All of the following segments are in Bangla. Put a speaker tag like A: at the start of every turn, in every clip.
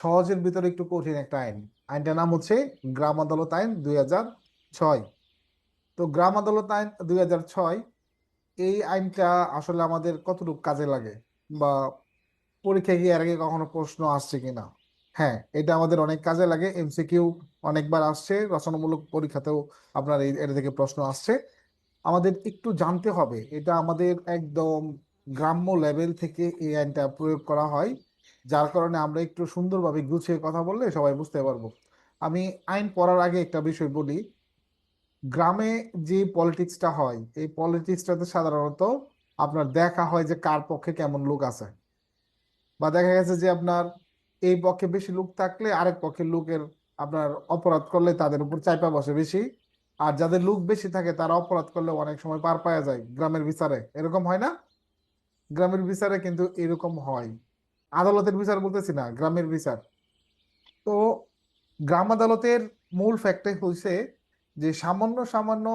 A: সহজের ভিতরে একটু কঠিন একটা আইন। আইনটার নাম হচ্ছে গ্রাম আদালত আইন 2006। তো গ্রাম আদালত আইন 2006 এই আইনটা আসলে আমাদের কতটুকু কাজে লাগে, বা পরীক্ষায় গিয়ে এর আগে কখনো প্রশ্ন আসছে কিনা? হ্যাঁ, এটা আমাদের অনেক কাজে লাগে। এমসিকিউ অনেকবার আসছে, রচনামূলক পরীক্ষাতেও আপনার এটা থেকে প্রশ্ন আসছে। আমাদের একটু জানতে হবে, এটা আমাদের একদম গ্রাম্য লেভেল থেকে এই আইনটা প্রয়োগ করা হয়, যার কারণে আমরা একটু সুন্দরভাবে গুছিয়ে কথা বললে সবাই বুঝতে পারবো। আমি আইন পড়ার আগে একটা বিষয় বলি। গ্রামে যে পলিটিক্সটা হয়, এই পলিটিক্সটাতে সাধারণত আপনার দেখা হয় যে কার পক্ষে কেমন লোক আছে, বা দেখা গেছে যে আপনার এই পক্ষে বেশি লোক থাকলে আরেক পক্ষের লোকের আপনার অপরাধ করলে তাদের উপর চাইপা বসে বেশি। আর যাদের লোক বেশি থাকে তারা অপরাধ করলে অনেক সময় পার পাওয়া যায়। গ্রামের বিচারে এরকম হয় না? গ্রামের বিচারে কিন্তু এরকম হয়। আদালতের বিচার বলতেছি না, গ্রামের বিচার। তো গ্রাম আদালতের মূল ফ্যাক্টর হয়েছে যে সামান্য সামান্য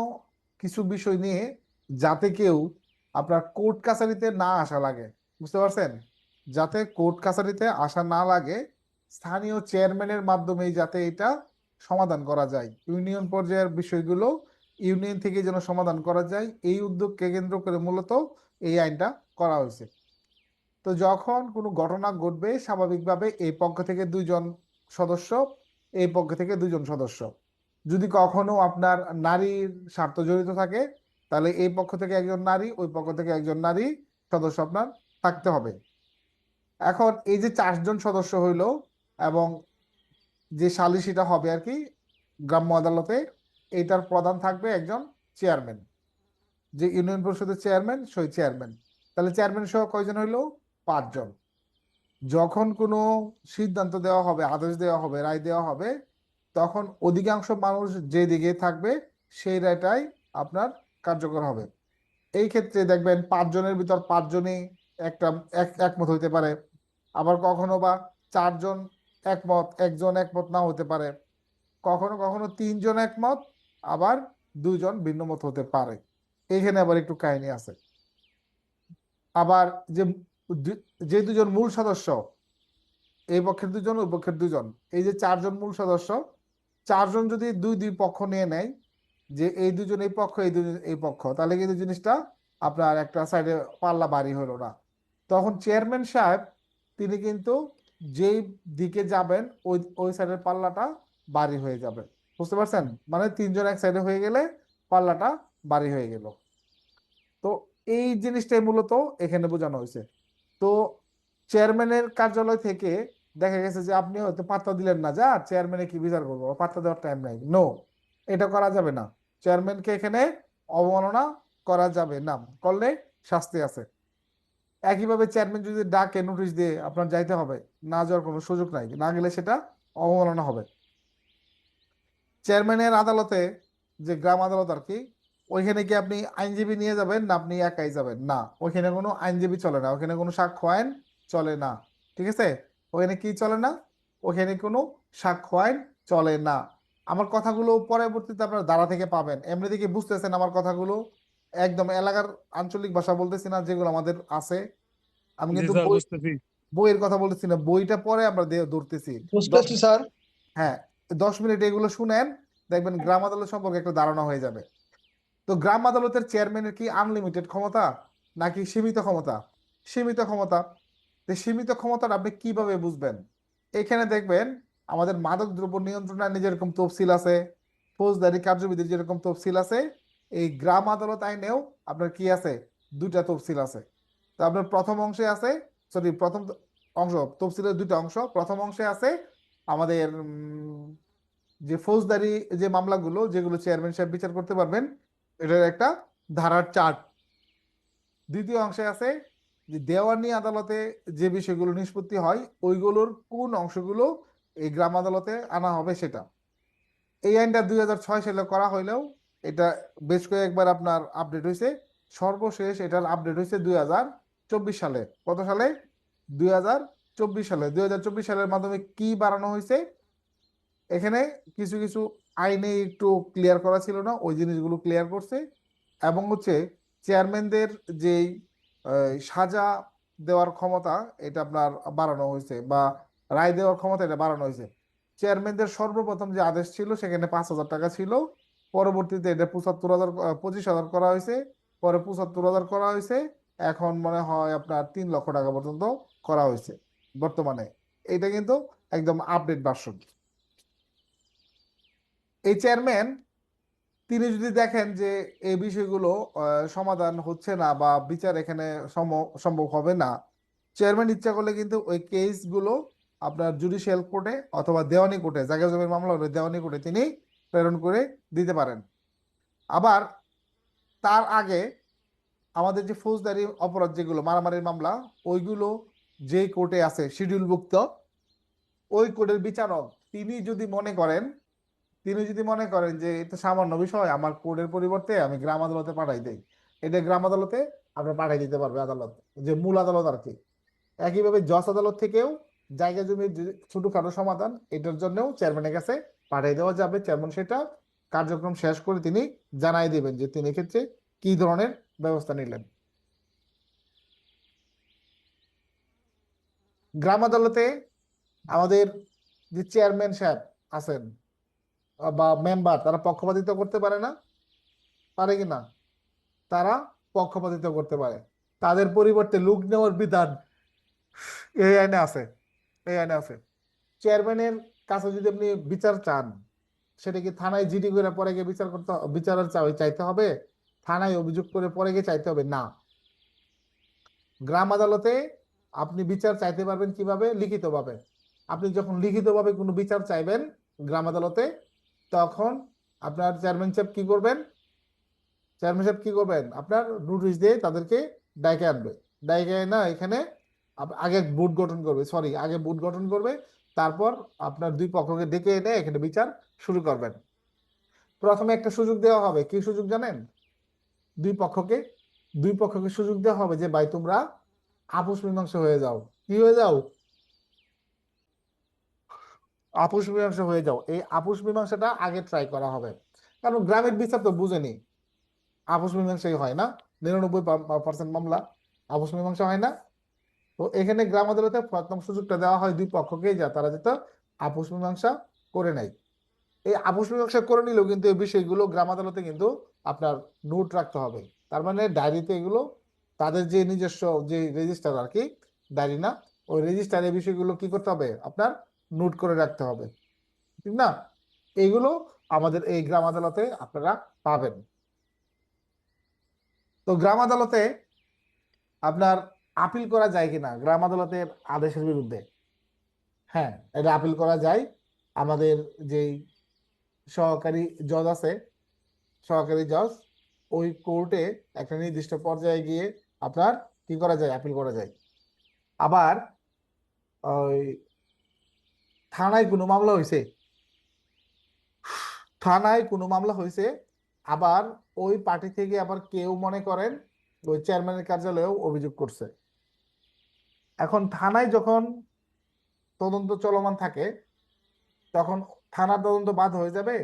A: কিছু বিষয় নিয়ে যাতে কেউ আপনার কোর্ট কাছারিতে না আসা লাগে। বুঝতে পারছেন? যাতে কোর্ট কাছারিতে আসা না লাগে, স্থানীয় চেয়ারম্যানের মাধ্যমেই যাতে এটা সমাধান করা যায়, ইউনিয়ন পর্যায়ের বিষয়গুলো ইউনিয়ন থেকে যেন সমাধান করা যায়, এই উদ্যোগকে কেন্দ্র করে মূলত এই আইনটা করা হয়েছে। তো যখন কোনো ঘটনা ঘটবে, স্বাভাবিকভাবে এই পক্ষ থেকে দুইজন সদস্য, এই পক্ষ থেকে দুইজন সদস্য। যদি কখনো আপনার নারীর স্বার্থ জড়িত থাকে, তাহলে এই পক্ষ থেকে একজন নারী, ওই পক্ষ থেকে একজন নারী সদস্য আপনার থাকতে হবে। এখন এই যে 4জন সদস্য হইলো, এবং যে সালিসিটা হবে আর কি গ্রাম্য আদালতে, এইটার প্রধান থাকবে একজন চেয়ারম্যান। যে ইউনিয়ন পরিষদের চেয়ারম্যান, সেই চেয়ারম্যান। তাহলে চেয়ারম্যান সহ কয়জন হইলো? 5জন। যখন কোনো সিদ্ধান্ত দেওয়া হবে, আদেশ দেওয়া হবে, রায় দেওয়া হবে, তখন অধিকাংশ মানুষ যে দিকে থাকবে সেই রায়টাই আপনার কার্যকর হবে। এই ক্ষেত্রে দেখবেন 5জনের ভিতর 5জনই একটা একমত হইতে পারে। আবার কখনো বা 4জন একমত, একজন একমত না হতে পারে। কখনো কখনো 3জন একমত, আবার 2জন ভিন্নমত হতে পারে। এইখানে আবার একটু কাহিনী আছে। আবার যে যে 2জন মূল সদস্য, এই পক্ষের 2জন, ওই পক্ষের 2জন, এই যে 4জন মূল সদস্য, 4জন যদি দুই দুই পক্ষ নিয়ে নেয়, যে এই 2জন এই পক্ষ, এই 2জন এই পক্ষ, তাহলে কিন্তু জিনিসটা আপনার একটা সাইডে পাল্লা ভারী হলো না। তখন চেয়ারম্যান সাহেব তিনি কিন্তু যেই দিকে যাবেন ওই ওই সাইডের পাল্লাটা ভারী হয়ে যাবে। বুঝতে পারছেন? মানে 3জন এক সাইডে হয়ে গেলে পাল্লাটা ভারী হয়ে গেল। তো এই জিনিসটাই মূলত এখানে বোঝানো হয়েছে। তো চেয়ারম্যানের কার্যালয় থেকে দেখা গেছে যে আপনি হয়তো পাত্তা দিলেন না, যা চেয়ারম্যানে কি বিচার করবো, পাত্তা দেওয়ার টাইম নাই, নো, এটা করা যাবে না। চেয়ারম্যানকে এখানে অবমাননা করা যাবে না, করলে শাস্তি আছে। একইভাবে চেয়ারম্যান যদি ডাকে নোটিশ দিয়ে আপনার যাইতে হবে, না যাওয়ার কোনো সুযোগ নাই, না গেলে সেটা অবমাননা হবে। চেয়ারম্যানের আদালতে, যে গ্রাম আদালত আর কি, ওইখানে কি আপনি আইনজীবী নিয়ে যাবেন না আপনি একাই যাবেন? না, ওইখানে কোনো আইনজীবী চলে না, ওখানে কোনো সাক্ষ্য আইন চলে না। ঠিক আছে? ওখানে কি চলে না? ওখানে কোনো সাক্ষ্য আইন চলে না। আমার কথাগুলো পরবর্তীতে আপনার দ্বারা থেকে পাবেন, এমনি দিকে বুঝতেছেন আমার কথাগুলো? একদম এলাকার আঞ্চলিক ভাষা বলতেছি না, যেগুলো আমাদের আছে। আমি
B: জি
A: কিন্তু
B: স্যার, বুঝতেছি।
A: বইয়ের কথা বলতেছি না, বইটা পরে আমরা ধরতেছি।
C: বুঝতেছি স্যার।
A: হ্যাঁ, 10 মিনিট এগুলো শুনেন, দেখবেন গ্রাম আদালত সম্পর্কে একটা ধারণা হয়ে যাবে। তো গ্রাম আদালতের চেয়ারম্যানের কি আনলিমিটেড ক্ষমতা নাকি সীমিত ক্ষমতা? সীমিত ক্ষমতা। তো সীমিত ক্ষমতাটা আপনি কিভাবে বুঝবেন? এখানে দেখবেন আমাদের মাদক দ্রব্য নিয়ন্ত্রণ আইনে যেরকম তফসিল আছে, ফৌজদারি কার্যবিধির যেরকম তফসিল আছে, এই গ্রাম আদালত আইনেও আপনার কি আছে? দুইটা তফসিল আছে। তো আপনার প্রথম অংশে আছে, সরি, প্রথম অংশ তফসিলের দুইটা অংশ। প্রথম অংশে আছে আমাদের যে ফৌজদারি যে মামলাগুলো, যেগুলো চেয়ারম্যান সাহেব বিচার করতে পারবেন, এটার একটা ধারার চার্ট। দ্বিতীয় অংশে আছে যে দেওয়ানি আদালতে যে বিষয়গুলো নিষ্পত্তি হয়, ওইগুলোর কোন অংশগুলো এই গ্রাম আদালতে আনা হবে সেটা। এই আইনটা 2006 সালে করা হইলেও এটা বেশ কয়েকবার আপনার আপডেট হয়েছে। সর্বশেষ এটার আপডেট হয়েছে 2024 সালে। কত সালে? 2024 সালে। 2024 সালের মাধ্যমে কি বাড়ানো হয়েছে? এখানে কিছু কিছু আইনে একটু ক্লিয়ার করা ছিল না, ওই জিনিসগুলো ক্লিয়ার করছে। এবং হচ্ছে চেয়ারম্যানদের যেই সাজা দেওয়ার ক্ষমতা, এটা আপনার বাড়ানো হয়েছে, বা রায় দেওয়ার ক্ষমতা এটা বাড়ানো হয়েছে। চেয়ারম্যানদের সর্বপ্রথম যে আদেশ ছিল সেখানে 5,000 টাকা ছিল, পরবর্তীতে এটা 75,000 25,000 করা হয়েছে, পরে 75,000 করা হয়েছে, এখন মনে হয় আপনার 3 লক্ষ টাকা পর্যন্ত করা হয়েছে বর্তমানে। এটা কিন্তু একদম আপডেট ভার্সন। এই চেয়ারম্যান তিনি যদি দেখেন যে এই বিষয়গুলো সমাধান হচ্ছে না বা বিচার এখানে সম্ভব হবে না, চেয়ারম্যান ইচ্ছা করলে কিন্তু ওই কেসগুলো আপনার জুডিশিয়াল কোর্টে অথবা দেওয়ানি কোর্টে, জায়গা জমির মামলা হলে দেওয়ানি কোর্টে তিনি প্রেরণ করে দিতে পারেন। আবার তার আগে আমাদের যে ফৌজদারি অপরাধ যেগুলো মারামারির মামলা, ওইগুলো যে কোর্টে আছে শিডিউলভুক্ত, ওই কোর্টের বিচারক তিনি যদি মনে করেন যে এটা সামান্য বিষয়, আমার কোর্টের পরিবর্তে আমি গ্রাম আদালতে পাঠাই দেই, এটা গ্রাম আদালতে আপনার পাঠাই দিতে পারবে আদালত, যে মূল আদালত আর কি। একইভাবে জজ আদালত থেকেও জায়গা জমির যে ছোটখাটো সমাধান, এটার জন্যও চেয়ারম্যানের কাছে পাঠিয়ে দেওয়া যাবে। চেয়ারম্যান সেটা কার্যক্রম শেষ করে তিনি জানাই দিবেন যে তিনি এক্ষেত্রে কি ধরনের ব্যবস্থা নিলেন। গ্রাম আদালতে আমাদের যে চেয়ারম্যান সাহেব আছেন বা মেম্বার, তারা পক্ষপাতিত্ব করতে পারে না? পারে কি না? তারা পক্ষপাতিত্ব করতে পারে। তাদের পরিবর্তে লোক নেওয়ার বিধান এই আইনে আছে, এই আইনে আছে। চেয়ারম্যানের কাছে যদি আপনি বিচার চান, সেটা কি থানায় জিডি করে পরে গিয়ে বিচার করতে বিচারের চাইতে হবে? থানায় অভিযোগ করে পরে গিয়ে চাইতে হবে না। গ্রাম আদালতে আপনি বিচার চাইতে পারবেন কিভাবে? লিখিতভাবে। আপনি যখন লিখিতভাবে কোনো বিচার চাইবেন গ্রাম আদালতে, তখন আপনার চেয়ারম্যান সাহেব কি করবেন? চেয়ারম্যান সাহেব কি করবেন? আপনার নোটিশ দিয়ে তাদেরকে ডাইকে আনবে। ডাইকে না এখানে আগে বুট গঠন করবে, সরি আগে বুট গঠন করবে, তারপর আপনার দুই পক্ষকে ডেকে এনে এখানে বিচার শুরু করবেন। প্রথমে একটা সুযোগ দেওয়া হবে, কি সুযোগ জানেন? দুই পক্ষকে দুই পক্ষকে সুযোগ দেওয়া হবে যে ভাই তোমরা আপোষ মীমাংসা হয়ে যাও। কি হয়ে যাও? আপোষ মীমাংসা হয়ে যাও। এই আপোষ মীমাংসাটা আগে ট্রাই করা হবে, কারণ গ্রামের বিচার তো বুঝেনি আপোষ মীমাংসাই হয় না। 99% মামলা আপোষ মীমাংসা হয় না। তো এখানে গ্রাম আদালতে প্রথম সুযোগটা দেওয়া হয় দুই পক্ষকে, যা তারা যেটা আপোষ মীমাংসা করে নেয়। এই আপোষ মীমাংসা করে নিলেও কিন্তু এই বিষয়গুলো গ্রাম আদালতে কিন্তু আপনার নোট রাখতে হবে। তার মানে ডায়েরিতে এগুলো তাদের যে নিজস্ব যে রেজিস্টার আর কি, ডায়েরি না, ওই রেজিস্টারে বিষয়গুলো কি করতে হবে? আপনার নোট করে রাখতে হবে, ঠিক না? এইগুলো আমাদের এই গ্রাম আদালতে আপনারা পাবেন। তো গ্রাম আদালতে আপনার আপিল করা যায় কিনা গ্রাম আদালতের আদেশের বিরুদ্ধে? হ্যাঁ, এটা আপিল করা যায়। আমাদের যেই সহকারী জজ আছে, সহকারী জজ ওই কোর্টে একটা নির্দিষ্ট পর্যায়ে গিয়ে আপনার কি করা যায়? আপিল করা যায়। আবার ওই থানায় কোনো মামলা হয়েছে, থানায় কোনো মামলা হয়েছে, আবার ওই পার্টি থেকে আবার কেউ মনে করেন ওই চেয়ারম্যানের কার্যালয়েও অভিযোগ করছে। এখন থানায় যখন তদন্ত চলমান থাকে, তখন থানার তদন্ত বাদ হয়ে যাবে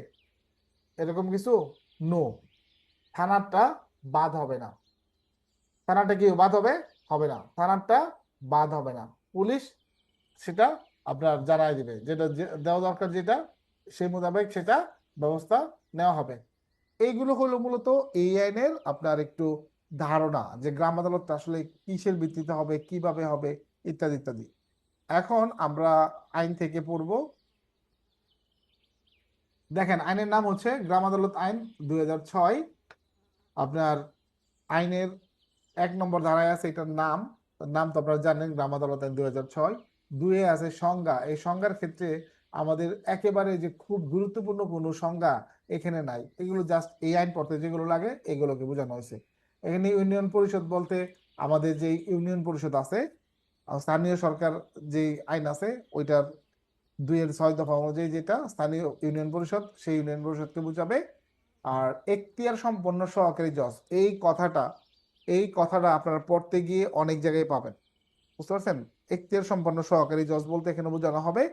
A: এরকম কিছু? নো, থানারটা বাদ হবে না। থানাটা কি বাদ হবে? হবে না, থানারটা বাদ হবে না। পুলিশ সেটা আপনার জানাই দিবে, যেটা দেওয়া দরকার, যেটা সেই মোতাবেক সেটা ব্যবস্থা নেওয়া হবে। এইগুলো হলো মূলত এই আইনের আপনার একটু ধারণা, যে গ্রাম আদালতটা আসলে কিসের ভিত্তিতে হবে, কিভাবে হবে, ইত্যাদি ইত্যাদি। এখন আমরা আইন থেকে পড়ব। দেখেন, আইনের নাম হচ্ছে গ্রাম আদালত আইন 2006। আপনার আইনের 1 নম্বর ধারায় আছে এটার নাম। নাম তো আপনারা জানেন, গ্রাম আদালত আইন 2006। 2-এ আছে সংজ্ঞা। এই সংজ্ঞার ক্ষেত্রে আমাদের একেবারে যে খুব গুরুত্বপূর্ণ কোনো সংজ্ঞা এখানে নাই, এগুলো জাস্ট এই আইন পড়তে যেগুলো লাগে এগুলোকে বোঝানো হয়েছে। এখানে ইউনিয়ন পরিষদ বলতে আমাদের যে ইউনিয়ন পরিষদ আছে, স্থানীয় সরকার যে আইন আছে ওইটার 2-এর 6 দফা অনুযায়ী যেটা স্থানীয় ইউনিয়ন পরিষদ, সেই ইউনিয়ন পরিষদকে বোঝাবে। আর এখতিয়ার সম্পন্ন সহকারী জজ, এই কথাটা আপনারা পড়তে গিয়ে অনেক জায়গায় পাবেন, বুঝতে পারছেন? এখতিয়ার সম্পন্ন সহকারী জজ বলতে এখানে বোঝানো হবে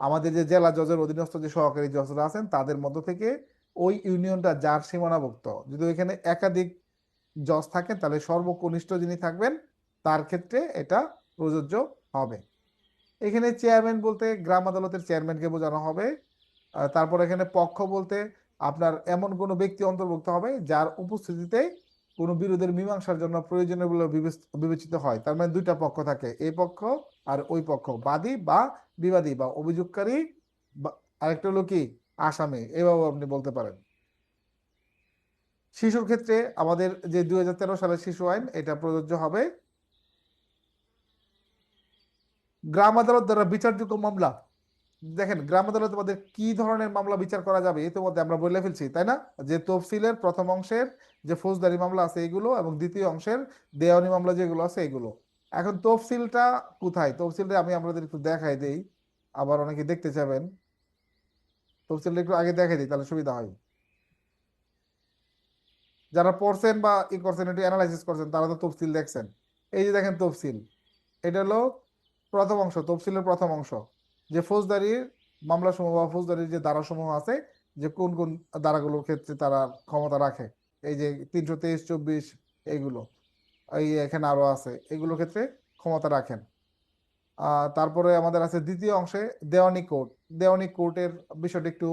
A: আমাদের যে জেলা জজের অধীনস্থ যে সহকারী জজরা আছেন তাদের মধ্য থেকে ওই ইউনিয়নটা যার সীমানাভুক্ত, যদি এখানে একাধিক জজ থাকেন তাহলে সর্বকনিষ্ঠ যিনি থাকবেন তার ক্ষেত্রে এটা প্রযোজ্য হবে। এখানে চেয়ারম্যান বলতে গ্রাম আদালতের চেয়ারম্যানকে বোঝানো হবে। তারপর এখানে পক্ষ বলতে আপনার এমন কোনো ব্যক্তি অন্তর্ভুক্ত হবে যার উপস্থিতিতে কোনো বিরোধের মীমাংসার জন্য প্রয়োজনীয় বলে বিবেচিত হয়। তার মানে দুইটা পক্ষ থাকে, এই পক্ষ আর ওই পক্ষ, বাদী বা বিবাদী বা অভিযোগকারী, আরেকটা হলো কি আসামি, এভাবে আপনি বলতে পারেন। শিশুর ক্ষেত্রে আমাদের যে 2013 সালের শিশু আইন এটা প্রযোজ্য হবে। গ্রাম আদালত দ্বারা বিচারযোগ্য মামলা, দেখেন গ্রাম আদালতে আমাদের কি ধরনের মামলা বিচার করা যাবে ইতিমধ্যে আমরা বলে ফেলছি, তাই না? যে তফসিলের প্রথম অংশের যে ফৌজদারি মামলা আছে এগুলো, এবং দ্বিতীয় অংশের দেওয়ানি মামলা যেগুলো আছে এগুলো। এখন তফসিলটা কোথায়, তফসিলটা আমি আপনাদের একটু দেখাই দেই, আবার অনেকে দেখতে চাবেন। তফসিলটা একটু আগে দেখাই দিই তাহলে সুবিধা হয়। যারা পড়ছেন বা ই করছেন একটু অ্যানালাইসিস করছেন তারা তো তফসিল দেখছেন। এই যে দেখেন তফসিল, এটা হলো প্রথম অংশ, তফসিলের প্রথম অংশ, যে ফৌজদারির মামলাসমূহ বা ফৌজদারির যে ধারাসমূহ আছে, যে কোন কোন ধারাগুলোর ক্ষেত্রে তারা ক্ষমতা রাখে, এই যে 323, 24 এইগুলো, এই এখানে আরো আছে, এগুলোর ক্ষেত্রে ক্ষমতা রাখেন। তারপরে আমাদের আছে দ্বিতীয় অংশে দেওয়ানি কোর্ট। দেওয়ানি কোর্টের বিষয়টা একটু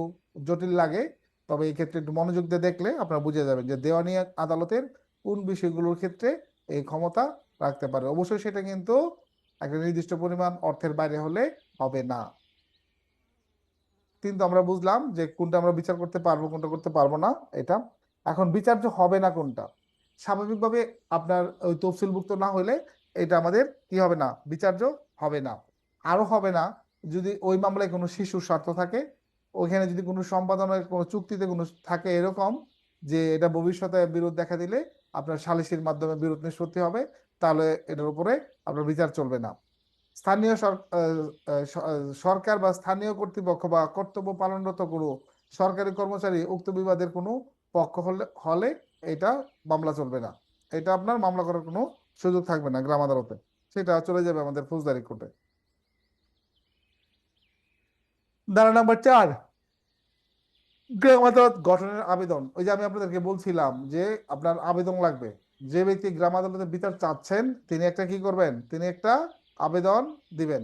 A: জটিল লাগে, তবে এই ক্ষেত্রে একটু মনোযোগ দিয়ে দেখলে আপনারা বুঝে যাবেন যে দেওয়ানি আদালতের কোন বিষয়গুলোর ক্ষেত্রে এই ক্ষমতা রাখতে পারে। অবশ্যই সেটা কিন্তু একটা নির্দিষ্ট পরিমাণ অর্থের বাইরে হলে হবে না। কিন্তু আমরা বুঝলাম যে কোনটা আমরা বিচার করতে পারবো কোনটা করতে পারবো না এটা। এখন বিচার্য হবে না কোনটা, স্বাভাবিকভাবে আপনার ওই তফসিলভুক্ত না হলে এটা আমাদের কি হবে না, বিচার্য হবে না। আরো হবে না যদি ওই মামলায় কোনো শিশুর স্বার্থ থাকে, ওইখানে যদি কোনো সম্পাদনের কোনো চুক্তিতে কোনো থাকে এরকম যে এটা ভবিষ্যতে বিরোধ দেখা দিলে আপনার সালিসির মাধ্যমে বিরোধ নিষ্পত্তি হবে, তাহলে এটার উপরে আপনার বিচার চলবে না। স্থানীয় সরকার বা স্থানীয় কর্তৃপক্ষ বা কর্তব্য পালনরত কোনো সরকারি কর্মচারী উক্ত বিবাদের কোনো পক্ষ হলে হলে এটা মামলা চলবে না, এটা আপনার মামলা করার কোনো সুযোগ থাকবে না গ্রাম আদালতে, সেটা চলে যাবে আমাদের ফৌজদারি কোর্টে। ধারা নাম্বার 4, গ্রাম আদালত গঠনের আবেদন। ওই যে আমি আপনাদেরকে বলছিলাম যে আপনার আবেদন লাগবে, যে ব্যক্তি গ্রাম আদালতে বিচার চাচ্ছেন তিনি একটা কি করবেন, তিনি একটা আবেদন দিবেন।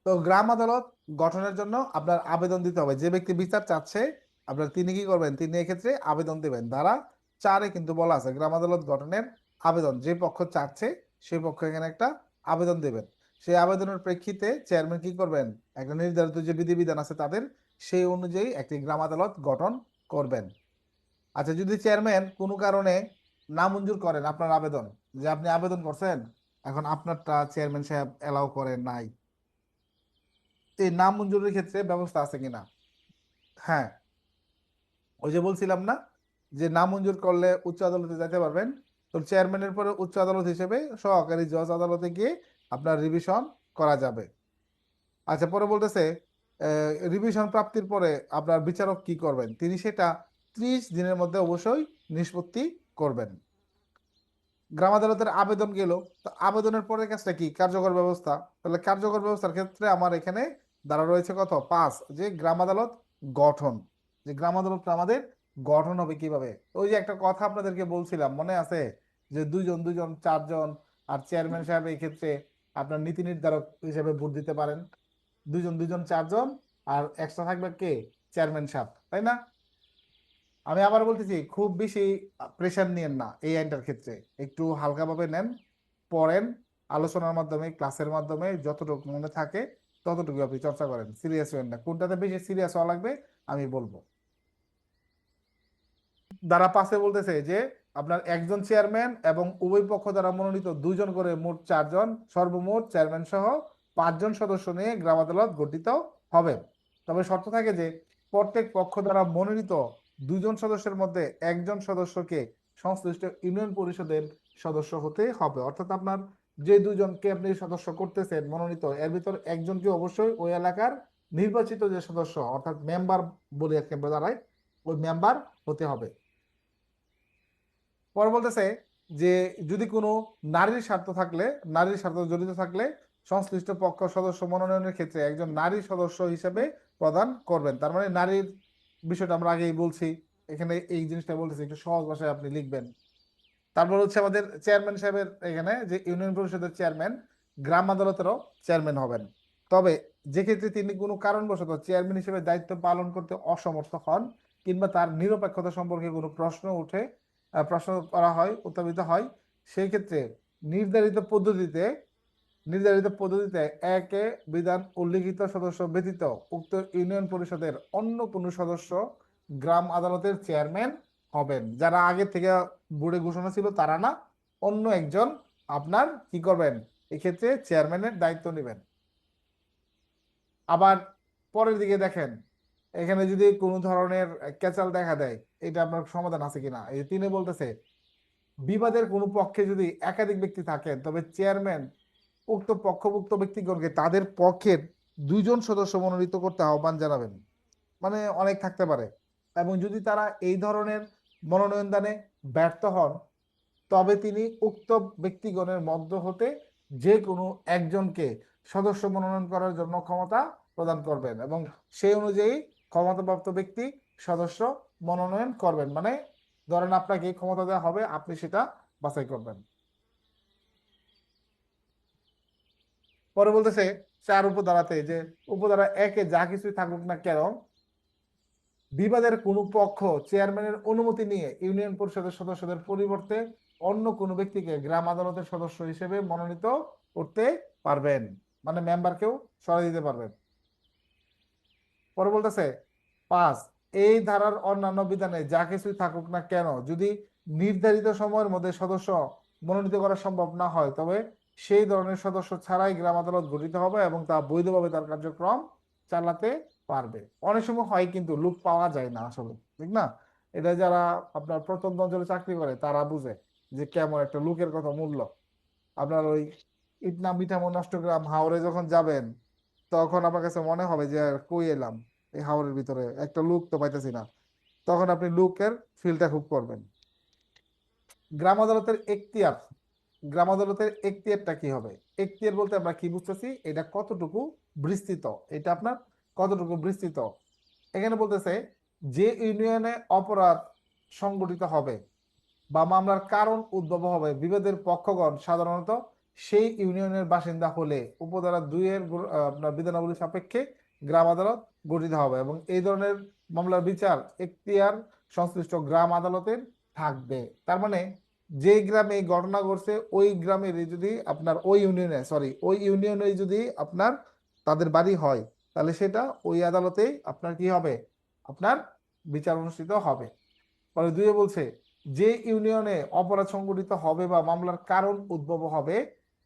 A: তো গ্রাম আদালত গঠনের জন্য আপনার আবেদন দিতে হবে, যে ব্যক্তি বিচার চাচ্ছে আপনার তিনি কি করবেন, তিনি এক্ষেত্রে আবেদন দিবেন। ধারা 4-এ কিন্তু বলা আছে গ্রাম আদালত গঠনের আবেদন, যে পক্ষ চাচ্ছে সেই পক্ষ এখানে একটা আবেদন দেবেন। সেই আবেদনের প্রেক্ষিতে চেয়ারম্যান কি করবেন, একটা নির্ধারিত যে বিধিবিধান আছে তাদের সেই অনুযায়ী একটি গ্রাম আদালত গঠন করবেন। আচ্ছা, যদি চেয়ারম্যান কোনো কারণে নামঞ্জুর করেন আপনার আবেদন, যে আপনি আবেদন করছেন এখন আপনারটা চেয়ারম্যান সাহেব এলাও করেন নাই, এই নাম মঞ্জুরের ক্ষেত্রে ব্যবস্থা আছে কিনা? হ্যাঁ, ওই যে বলছিলাম না যে নাম মঞ্জুর করলে উচ্চ আদালতে যেতে পারবেন, তো চেয়ারম্যানের পরে উচ্চ আদালত হিসেবে সহকারী জজ আদালতে গিয়ে আপনার রিভিশন করা যাবে। আচ্ছা, পরে বলতেছে রিভিশন প্রাপ্তির পরে আপনার বিচারক কি করবেন, তিনি সেটা 30 দিনের মধ্যে অবশ্যই নিষ্পত্তি করবেন। গ্রাম আদালতের আবেদন গেল, তো আবেদনের পরের কাজটা কি, কার্যকর ব্যবস্থা। তাহলে কার্যকর ব্যবস্থার ক্ষেত্রে আমার এখানে দ্বারা রয়েছে কত, 5, যে গ্রাম আদালত গঠন, যে গ্রাম আদালতটা আমাদের গঠন হবে কিভাবে। ওই যে একটা কথা আপনাদেরকে বলছিলাম মনে আছে, যে দুইজন দুইজন 4 জন, আর চেয়ারম্যান সাহেব এই ক্ষেত্রে আপনার নীতি নির্ধারক হিসেবে ভোট দিতে পারেন, দুইজন দুইজন 4 জন, আর এক্সট্রা থাকবে কে, চেয়ারম্যান সাহেব, তাই না? আমি আবার বলতেছি খুব বেশি প্রেশার নিয়েন না এই আইনটার ক্ষেত্রে, একটু হালকাভাবে নেন, পড়েন, আলোচনার মাধ্যমে ক্লাসের মাধ্যমে যতটুকু মনে থাকে ততটুকু আপনি চর্চা করেন, সিরিয়াস হবেন না, কোনটাতে বেশি সিরিয়াস হওয়া লাগবে আমি বলবো। ধারা 5-এ বলতেছে যে আপনার একজন চেয়ারম্যান এবং উভয় পক্ষ দ্বারা মনোনীত 2 জন করে মোট 4 জন, সর্বমোট চেয়ারম্যান সহ 5 জন সদস্য নিয়ে গ্রাম আদালত গঠিত হবে। তবে শর্ত থাকে যে প্রত্যেক পক্ষ দ্বারা মনোনীত 2 জন সদস্যের মধ্যে একজন সদস্যকে সংশ্লিষ্ট ইউনিয়ন পরিষদের সদস্য হতে হবে। অর্থাৎ আপনার যে 2 জনকে আপনি সদস্য করতেছেন মনোনীত, এর ভিতর একজনকে অবশ্যই ওই এলাকার নির্বাচিত যে সদস্য অর্থাৎ মেম্বার বলে একটা দাঁড়ায়, ওই মেম্বার হতে হবে। পরে বলতেছে যে যদি কোনো নারীর স্বার্থ থাকলে, নারীর স্বার্থ জড়িত থাকলে সংশ্লিষ্ট পক্ষ সদস্য মনোনয়নের ক্ষেত্রে একজন নারী সদস্য হিসেবে প্রদান করবেন। তার মানে নারীর বিষয়টা আমরা আগেই বলছি, এখানে এই জিনিসটা বলতেছি একটু সহজ ভাষায় আপনি লিখবেন। তারপর হচ্ছে আমাদের চেয়ারম্যান সাহেবের এখানে যে ইউনিয়ন পরিষদের চেয়ারম্যান গ্রাম আদালতেরও চেয়ারম্যান হবেন। তবে যে ক্ষেত্রে তিনি কোনো কারণবশত চেয়ারম্যান হিসেবে দায়িত্ব পালন করতে অসমর্থ হন কিংবা তার নিরপেক্ষতা সম্পর্কে কোনো প্রশ্ন করা হয়, উত্থাপিত হয়, সেই ক্ষেত্রে নির্ধারিত পদ্ধতিতে একে বিধান উল্লিখিত সদস্য ব্যতীত উক্ত ইউনিয়ন পরিষদের অন্য কোনো সদস্য গ্রাম আদালতের চেয়ারম্যান হবেন। যারা আগে থেকে বোর্ডে ঘোষণা ছিল তারা না, অন্য একজন আপনার কি করবেন, এক্ষেত্রে চেয়ারম্যানের দায়িত্ব নেবেন। আবার পরের দিকে দেখেন, এখানে যদি কোনো ধরনের ক্যাচাল দেখা দেয়, এটা আপনার সমাধান আছে কিনা। এই তিনি বলতেছে বিবাদের কোনো পক্ষে যদি একাধিক ব্যক্তি থাকেন তবে চেয়ারম্যান উক্ত পক্ষভুক্ত ব্যক্তিগণকে তাদের পক্ষের 2জন সদস্য মনোনীত করতে আহ্বান জানাবেন। মানে অনেক থাকতে পারে, এবং যদি তারা এই ধরনের মনোনয়ন দানে ব্যর্থ হন তবে তিনি উক্ত ব্যক্তিগণের মধ্য হতে যে কোনো একজনকে সদস্য মনোনয়ন করার জন্য ক্ষমতা প্রদান করবেন এবং সেই অনুযায়ী ক্ষমতাপ্রাপ্ত ব্যক্তি সদস্য মনোনয়ন করবেন। মানে ধরেন আপনাকে ক্ষমতা দেওয়া হবে, আপনি সেটা বাছাই করবেন। পরে বলতেছে 4 উপধারাতে যে উপধারা 1-এ যা কিছুই থাকুক না কেন, বিবাদের কোনো পক্ষ চেয়ারম্যানের অনুমতি নিয়ে ইউনিয়ন পরিষদের সদস্যদের পরিবর্তে অন্য কোনো ব্যক্তিকে গ্রাম আদালতের সদস্য হিসেবে মনোনীত করতে পারবেন, মানে মেম্বারকেও সরাই দিতে পারবেন। পরে বলতেছে 5, এই ধারার অন্যান্য বিধানে যা কিছুই থাকুক না কেন, যদি নির্ধারিত সময়ের মধ্যে সদস্য মনোনীত করা সম্ভব না হয় তবে সেই ধরনের সদস্য ছাড়াই গ্রাম আদালত গঠিত হবে এবং তা বৈধভাবে তার কার্যক্রম চালাতে পারবে। অনেক সময় হয় কিন্তু লোক পাওয়া যায় না আসলে, ঠিক না? এটা যারা আপনার প্রত্যন্ত অঞ্চলে চাকরি করে তারা বুঝে যে কেমন একটা লোকের কথা মূল্য। আপনার ওই ইটনা মিঠামো নষ্টগ্রাম হাওড়ে যখন যাবেন তখন আমার কাছে মনে হবে যে কই এলাম, এই হাওড়ের ভিতরে একটা লুক তো পাইতেছি না। তখন আপনি লুকের ফিলটা খুব করবেন। গ্রাম আদালতের এখতিয়ার, গ্রাম আদালতের এখতিয়ারটা কি হবে? এখতিয়ার বলতে আমরা কি বুঝতেছি, এটা কতটুকু বিস্তৃত, এটা আপনার কতটুকু বিস্তৃত। এখানে বলতেছে যে ইউনিয়নে অপরাধ সংগঠিত হবে বা মামলার কারণ উদ্ভব হবে, বিবাদের পক্ষগণ সাধারণত সেই ইউনিয়নের বাসিন্দা হলে উপধারা 2-এর আপনার বিধানাবলী সাপেক্ষে গ্রাম আদালত গঠিত হবে এবং এই ধরনের মামলার বিচার এখতিয়ার সংশ্লিষ্ট গ্রাম আদালতের থাকবে। তার মানে যে গ্রামে এই ঘটনা ঘটছে ওই গ্রামের যদি আপনার ওই ইউনিয়নে যদি আপনার তাদের বাড়ি হয় তাহলে সেটা ওই আদালতেই আপনার কি হবে, আপনার বিচার অনুষ্ঠিত হবে। পরে 2-এ বলছে যে ইউনিয়নে অপরাধ সংঘটিত হবে বা মামলার কারণ উদ্ভব হবে,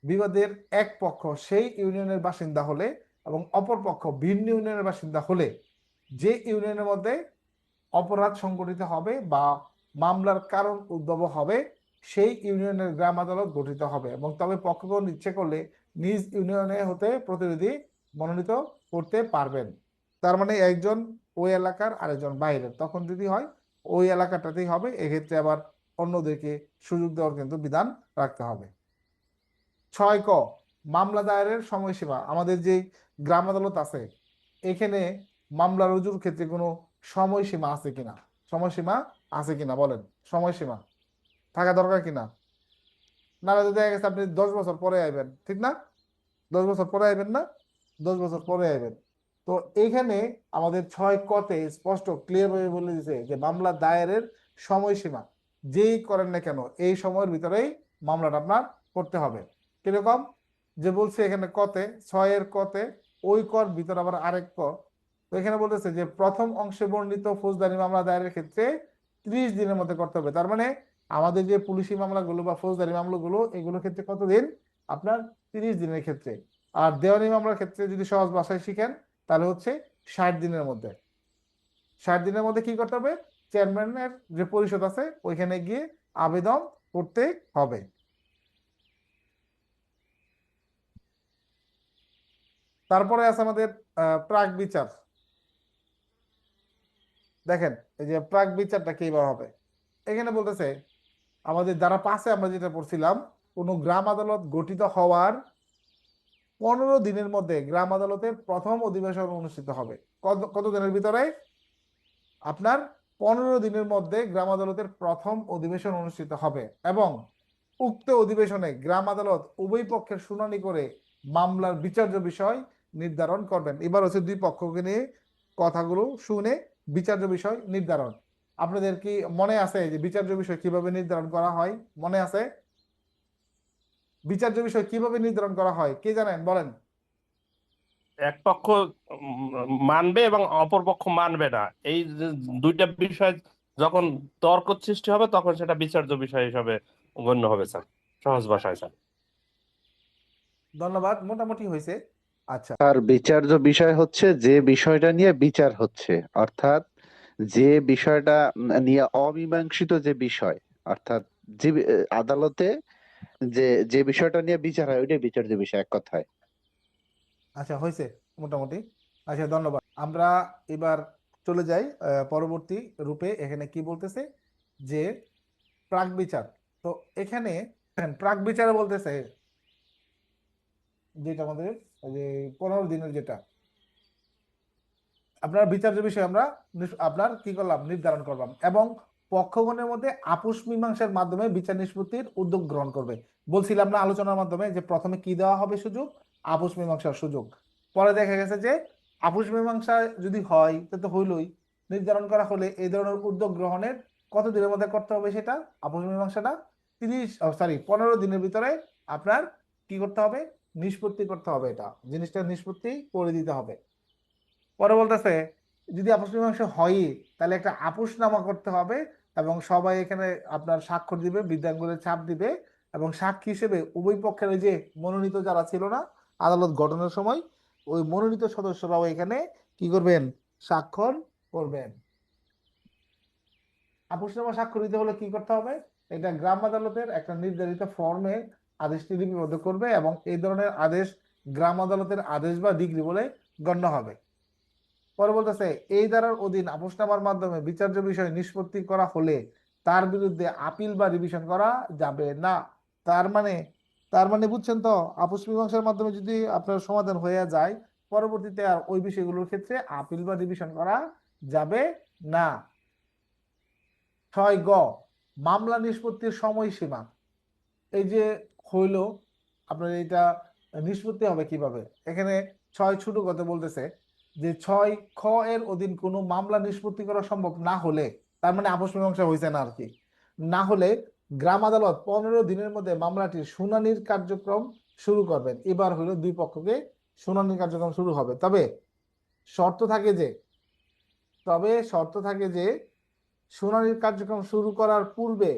A: বিবাদের এক পক্ষ সেই ইউনিয়নের বাসিন্দা হলে এবং অপর পক্ষ ভিন্ন ইউনিয়নের বাসিন্দা হলে যে ইউনিয়নের মধ্যে অপরাধ সংঘটিত হবে বা মামলার কারণ উদ্ভব হবে সেই ইউনিয়নের গ্রাম আদালত গঠিত হবে এবং তবে পক্ষগণ ইচ্ছে করলে নিজ ইউনিয়নে হতে প্রতিনিধি মনোনীত করতে পারবেন। তার মানে একজন ওই এলাকার আরেকজন বাইরের, তখন যদি হয় ওই এলাকাটাতেই হবে, এক্ষেত্রে আবার অন্যদেরকে সুযোগ দেওয়ার কিন্তু বিধান রাখতে হবে। 6 মামলা দায়েরের সময়সীমা। আমাদের যে গ্রাম আদালত আছে এখানে মামলা রুজুর ক্ষেত্রে কোনো সময়সীমা আছে কিনা, সময়সীমা আছে কিনা বলেন, সময়সীমা থাকা দরকার কিনা। নাহলে তো দেখা গেছে আপনি 10 বছর পরে আইবেন, ঠিক না? 10 বছর পরে আইবেন না, 10 বছর পরে আইবেন। তো এইখানে আমাদের 6 তে স্পষ্ট ক্লিয়ার ভাবে বলে দিছে যে মামলা দায়েরের সময়সীমা যেই করেন না কেন এই সময়ের ভিতরেই মামলাটা আপনার করতে হবে। কিরকম, যে বলছে এখানে 6-এর ওই কর ভিতরে আবার আরেক ক। তো এখানে বলতেছে যে প্রথম অংশে বর্ণিত ফৌজদারি মামলা দায়েরের ক্ষেত্রে 30 দিনের মধ্যে করতে হবে। তার মানে আমাদের যে পুলিশি মামলাগুলো বা ফৌজদারি মামলাগুলো এগুলোর ক্ষেত্রে কতদিন, আপনার 30 দিনের ক্ষেত্রে। আর দেওয়ানি মামলার ক্ষেত্রে যদি সহজ ভাষায় শিখেন তাহলে হচ্ছে 60 দিনের মধ্যে। 60 দিনের মধ্যে কি করতে হবে, চেয়ারম্যানের যে পরিষদ আছে ওইখানে গিয়ে আবেদন করতে হবে। তারপরে আছে আমাদের প্রাক বিচার। দেখেন এই যে প্রাক বিচারটা কিভাবে হবে, এখানে বলতেছে আমাদের ধারা 5-এ আমরা যেটা পড়ছিলাম, কোন গ্রাম আদালত গঠিত হওয়ার 15 দিনের মধ্যে গ্রাম আদালতের প্রথম অধিবেশন অনুষ্ঠিত হবে। কত দিনের ভিতরে, আপনার 15 দিনের মধ্যে গ্রাম আদালতের প্রথম অধিবেশন অনুষ্ঠিত হবে এবং উক্ত অধিবেশনে গ্রাম আদালত উভয় পক্ষের শুনানি করে মামলার বিচার্য বিষয় নির্ধারণ করবেন। এবার হচ্ছে দুই পক্ষকে নিয়ে কথাগুলো শুনে বিচার্য বিষয় নির্ধারণ। আপনাদের কি মনে আছে যে বিচার্য বিষয় কিভাবে নির্ধারণ করা হয়? মনে আছে বিচার্য বিষয় কিভাবে নির্ধারণ করা হয়? কে জানেন বলেন?
B: এক পক্ষ মানবে এবং অপর পক্ষ মানবে না, এই যে দুইটা বিষয় যখন তর্ক সৃষ্টি হবে তখন সেটা বিচার্য বিষয় হিসাবে গণ্য হবে স্যার, সহজ ভাষায় স্যার।
A: ধন্যবাদ, মোটামুটি হয়েছে। আচ্ছা,
C: তার বিচার্য বিষয় হচ্ছে যে বিষয়টা নিয়ে বিচার হচ্ছে, অর্থাৎ যে বিষয়টা নিয়ে অমীমাংসিত যে বিষয়, অর্থাৎ যে আদালতে যে যে বিষয়টা নিয়ে বিচার হয় ওইটাই বিচার্য বিষয়, এক কথায়।
A: আচ্ছা হয়েছে মোটামুটি। আচ্ছা ধন্যবাদ। আমরা এবার চলে যাই পরবর্তী রূপে। এখানে কি বলতেছে যে প্রাক বিচার। তো এখানে প্রাক বিচারে বলতেছে যেটা আমাদের যে 15 দিনের যেটা আপনার বিচার্য বিষয় আমরা আপনার কি করলাম নির্ধারণ করলাম এবং পক্ষগণের মধ্যে আপোষ মীমাংসার মাধ্যমে বিচার নিষ্পত্তির উদ্যোগ গ্রহণ করবে। বলছিলাম না আলোচনার মাধ্যমে যে প্রথমে কি দেওয়া হবে সুযোগ? আপোষ মীমাংসার সুযোগ। পরে দেখা গেছে যে আপোষ মীমাংসা যদি হয় তো হইলই, নির্ধারণ করা হলে এই ধরনের উদ্যোগ গ্রহণের কত দিনের মধ্যে করতে হবে সেটা আপোষ মীমাংসাটা 15 দিনের ভিতরে আপনার কি করতে হবে? নিষ্পত্তি করতে হবে, এটা জিনিসটা নিষ্পত্তি করে দিতে হবে। পরে বলতেছে যদি আপোষ মীমাংসা হয় তাহলে একটা আপোষনামা করতে হবে এবং সবাই এখানে আপনার স্বাক্ষর দিবে, বৃদ্ধাঙ্গুলের ছাপ দিবে এবং সাক্ষী হিসেবে উভয় পক্ষের ওই যে মনোনীত যারা ছিল না আদালত গঠনের সময়, ওই মনোনীত সদস্যরাও এখানে কি করবেন? স্বাক্ষর করবেন। আপোষনামা স্বাক্ষর দিতে হলে কি করতে হবে? এটা গ্রাম আদালতের একটা নির্ধারিত ফর্মে আদেশটি লিপিবদ্ধ করবে এবং এই ধরনের আদেশ গ্রাম আদালতের আদেশ বা ডিগ্রি বলে গণ্য হবে। পরে বলতেছে এই ধারার অধীন আপোষনামার মাধ্যমে বিচার্য বিষয় নিষ্পত্তি করা হলে তার বিরুদ্ধে আপিল বা রিভিশন করা যাবে না। তার মানে তার মানে বুঝছেন তো, আপোষ মীমাংসার মাধ্যমে যদি আপনার সমাধান হয়ে যায় পরবর্তীতে আর ওই বিষয়গুলোর ক্ষেত্রে আপিল বা রিভিশন করা যাবে না। 6 গ মামলা নিষ্পত্তির সময়সীমা। এই যে হইল আপনার এটা নিষ্পত্তি হবে কিভাবে? এখানে 6 ছোট কথা বলতেছে যে 6 খ এর অধীন কোনো মামলা নিষ্পত্তি করা সম্ভব না হলে, তার মানে আপোষ মীমাংসা হয়েছে না আর কি, না হলে গ্রাম আদালত 15 দিনের মধ্যে মামলাটির শুনানির কার্যক্রম শুরু করবেন। এবার হইলো দুই পক্ষকে শুনানির কার্যক্রম শুরু হবে। শর্ত থাকে যে শর্ত থাকে যে শুনানির কার্যক্রম শুরু করার পূর্বে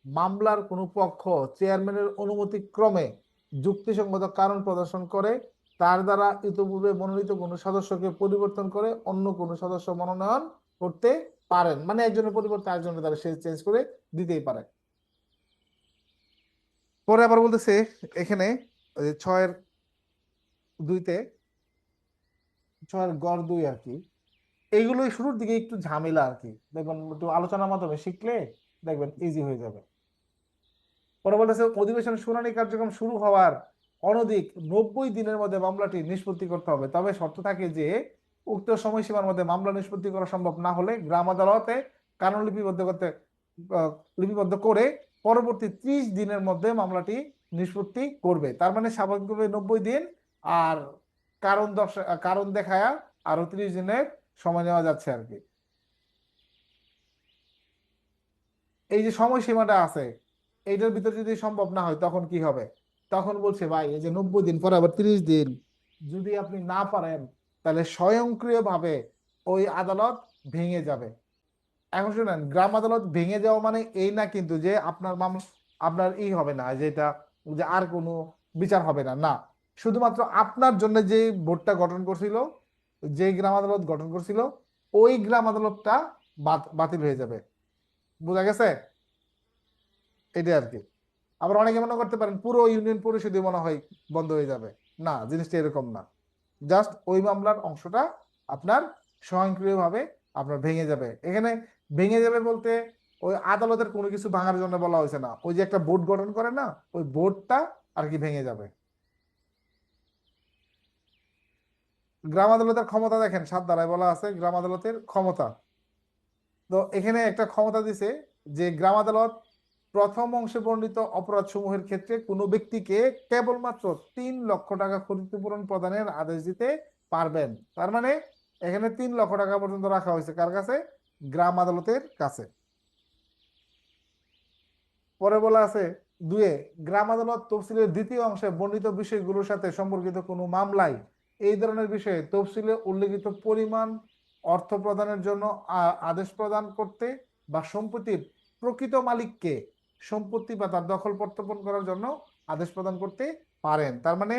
A: মামলার কোনো পক্ষ চেয়ারম্যানের অনুমতি ক্রমে যুক্তিসঙ্গত কারণ প্রদর্শন করে তার দ্বারা ইতপূর্বে মনোনীত কোনো সদস্যকে পরিবর্তন করে অন্য কোনো সদস্য মনোনয়ন করতে পারেন। মানে একজনের পরিবর্তে আরেকজনের দ্বারা সে চেঞ্জ করে দিতেই পারে। পরে আবার বলতেছে এখানে 6-2-তে 6-2 আর কি, এইগুলোই শুরুর দিকে একটু ঝামেলা আর কি, দেখবেন একটু আলোচনার মাধ্যমে শিখলে দেখবেন ইজি হয়ে যাবে। পরে বলতেছে অধিবেশন শুনানি কার্যক্রম শুরু হওয়ার অনধিক 90 দিনের মধ্যে মামলাটি নিষ্পত্তি করতে হবে। তবে শর্ত থাকে যে উক্ত সময়সীমার মধ্যে মামলা নিষ্পত্তি করা সম্ভব না হলে গ্রাম আদালতে কারণ আহ, লিপিবদ্ধ করে পরবর্তী 30 দিনের মধ্যে মামলাটি নিষ্পত্তি করবে। তার মানে স্বাভাবিকভাবে 90 দিন আর কারণ দেখায়া আরো 30 দিনের সময় নেওয়া যাচ্ছে আর কি। এই যে সময়সীমাটা আছে এইটার ভিতরে যদি সম্ভব না হয় তখন কি হবে? তখন বলছে ভাই এই যে 90 দিন পরে আবার 30 দিন যদি আপনি না পারেন তাহলে স্বয়ংক্রিয়ভাবে ওই আদালত ভেঙে যাবে। এখন শুনেন, গ্রাম আদালত ভেঙে যাওয়া মানে এই না কিন্তু যে আপনার আপনার হবে না, যেটা যে আর কোনো বিচার হবে না, না। শুধুমাত্র আপনার জন্য যে বোর্ডটা গঠন করছিল, যে গ্রাম আদালত গঠন করছিল, ওই গ্রাম আদালতটা বাতিল হয়ে যাবে। বোঝা গেছে? এটা আর কি। আবার অনেকে মনে করতে পারেন পুরো ইউনিয়ন পরিষদই মনে হয় বন্ধ হয়ে যাবে। না, জিনিসটা এরকম না। জাস্ট ওই মামলার অংশটা আপনার স্বয়ংক্রিয়ভাবে আপনার ভেঙে যাবে। এখানে ভেঙে যাবে বলতে ওই আদালতের কোনো কিছু ভাঙার জন্য বলা হয়েছে না, ওই যে একটা বোর্ড গঠন করে না, ওই বোর্ডটা আর কি ভেঙে যাবে। গ্রাম আদালতের ক্ষমতা দেখেন 7 ধারায় বলা আছে গ্রাম আদালতের ক্ষমতা। তো এখানে একটা ক্ষমতা দিছে যে গ্রাম আদালত প্রথম অংশে বর্ণিত অপরাধ সমূহের ক্ষেত্রে কোনো ব্যক্তিকে কেবলমাত্র 3 লক্ষ টাকা ক্ষতিপূরণ প্রদানের আদেশ দিতে পারবেন। তার মানে এখানে 3 লক্ষ টাকা পর্যন্ত রাখা হয়েছে কার কাছে? গ্রাম আদালতের কাছে। পরে বলা আছে 2 গ্রাম আদালত তফসিলের দ্বিতীয় অংশে বর্ণিত বিষয়গুলোর সাথে সম্পর্কিত কোনো মামলায় এই ধরনের বিষয়ে তফসিলে উল্লেখিত পরিমাণ অর্থ প্রদানের জন্য আদেশ প্রদান করতে বা সম্পত্তির প্রকৃত মালিককে সম্পত্তি বা তার দখল প্রত্যর্পণ করার জন্য আদেশ প্রদান করতে পারেন। তার মানে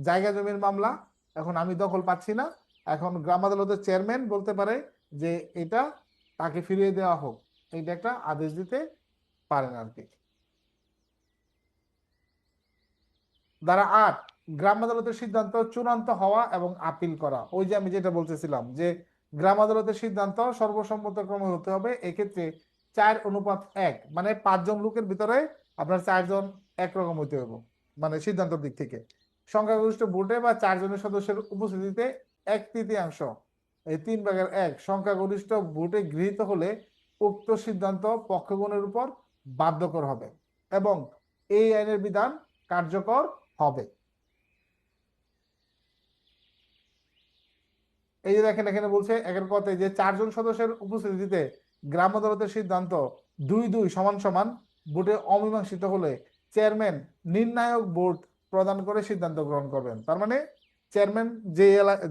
A: জায়গা জমির মামলা, এখন আমি দখল পাচ্ছি না, এখন গ্রাম আদালতের চেয়ারম্যান বলতে পারে যে এটা তাকে ফিরিয়ে দেওয়া হোক, এইটা একটা আদেশ দিতে পারেন আর কি। ধারা 8 গ্রাম আদালতের সিদ্ধান্ত চূড়ান্ত হওয়া এবং আপিল করা। ওই যে আমি যেটা বলতেছিলাম যে গ্রাম আদালতের সিদ্ধান্ত সর্বসম্মতক্রমে হতে হবে। এক্ষেত্রে 4:1 মানে 5 জন লোকের ভিতরে আপনার 4 জন একরকম হইতে হবে, মানে সিদ্ধান্তের দিক থেকে। সংখ্যাগরিষ্ঠ ভোটে বা 4 জনের সদস্যের উপস্থিতিতে 1/3 এই 3/1 সংখ্যাগরিষ্ঠ ভোটে গৃহীত হলে উক্ত সিদ্ধান্ত পক্ষগণের উপর বাধ্যকর হবে এবং এই আইনের বিধান কার্যকর হবে। এই যে দেখেন এখানে বলছে একের কথায় যে 4 জন সদস্যের উপস্থিতিতে গ্রাম আদালতের সিদ্ধান্ত 2-2 সমান সমান ভোটে অমীমাংসিত হলে চেয়ারম্যান নির্ণায়ক ভোট প্রদান করে সিদ্ধান্ত গ্রহণ করবেন। তার মানে চেয়ারম্যান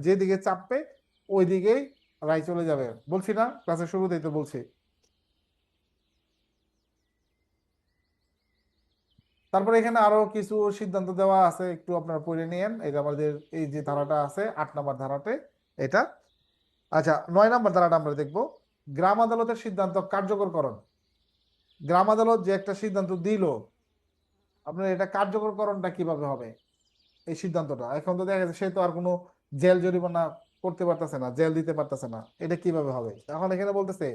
A: যে দিকে চাপবে ওই দিকেই রায় চলে যাবে। বলছি না ক্লাসের শুরুতেই তো বলছি। তারপরে এখানে আরো কিছু সিদ্ধান্ত দেওয়া আছে, একটু আপনারা পড়ে নিয়েন। এটা আমাদের এই যে ধারাটা আছে 8 নম্বর ধারাতে এটা। আচ্ছা, 9 নম্বর ধারাটা আমরা দেখবো গ্রাম আদালতের সিদ্ধান্ত কার্যকরকরণ। গ্রাম আদালত যে একটা সিদ্ধান্ত দিল, আপনার এটা কার্যকরকরণটা কিভাবে হবে? এই সিদ্ধান্তটা এখন তো দেখা যাচ্ছে সে তো আর কোনো জেল জরিমানা করতে পারতেছে না, জেল দিতে পারতেছে না, এটা কিভাবে হবে? এখন এখানে বলতেছে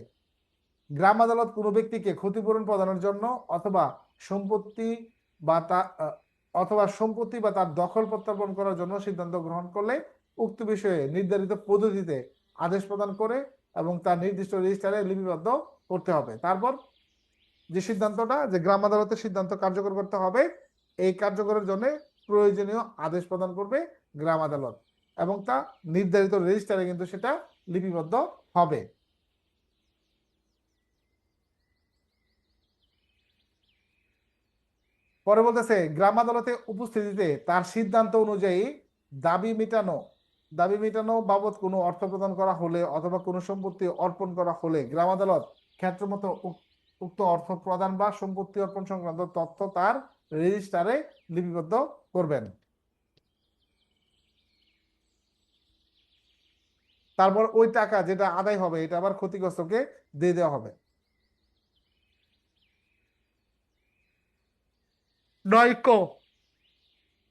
A: গ্রাম আদালত কোনো ব্যক্তিকে ক্ষতিপূরণ প্রদানের জন্য অথবা সম্পত্তি বা তার দখল প্রত্যর্পণ করার জন্য সিদ্ধান্ত গ্রহণ করলে উক্ত বিষয়ে নির্ধারিত পদ্ধতিতে আদেশ প্রদান করে এবং তার নির্দিষ্ট রেজিস্টারে লিপিবদ্ধ করতে হবে। তারপর যে সিদ্ধান্তটা যে গ্রাম আদালতের সিদ্ধান্ত কার্যকর করতে হবে, এই কার্যকরের জন্য প্রয়োজনীয় আদেশ প্রদান করবে গ্রাম আদালত এবং তা নির্ধারিত রেজিস্টারে কিন্তু সেটা লিপিবদ্ধ হবে। পরে বলতেছে গ্রাম আদালতে উপস্থিতিতে তার সিদ্ধান্ত অনুযায়ী দাবি মেটানো বাবদ কোনো অর্থ প্রদান করা হলে অথবা কোনো সম্পত্তি অর্পণ করা হলে গ্রাম আদালত ক্ষেত্রমতো উক্ত অর্থ প্রদান বা সম্পত্তি অর্পণ সংক্রান্ত তথ্য তার রেজিস্টারে লিপিবদ্ধ করবেন। তারপর ওই টাকা যেটা আদায় হবে এটা আবার ক্ষতিগ্রস্তকে দিয়ে দেওয়া হবে। 9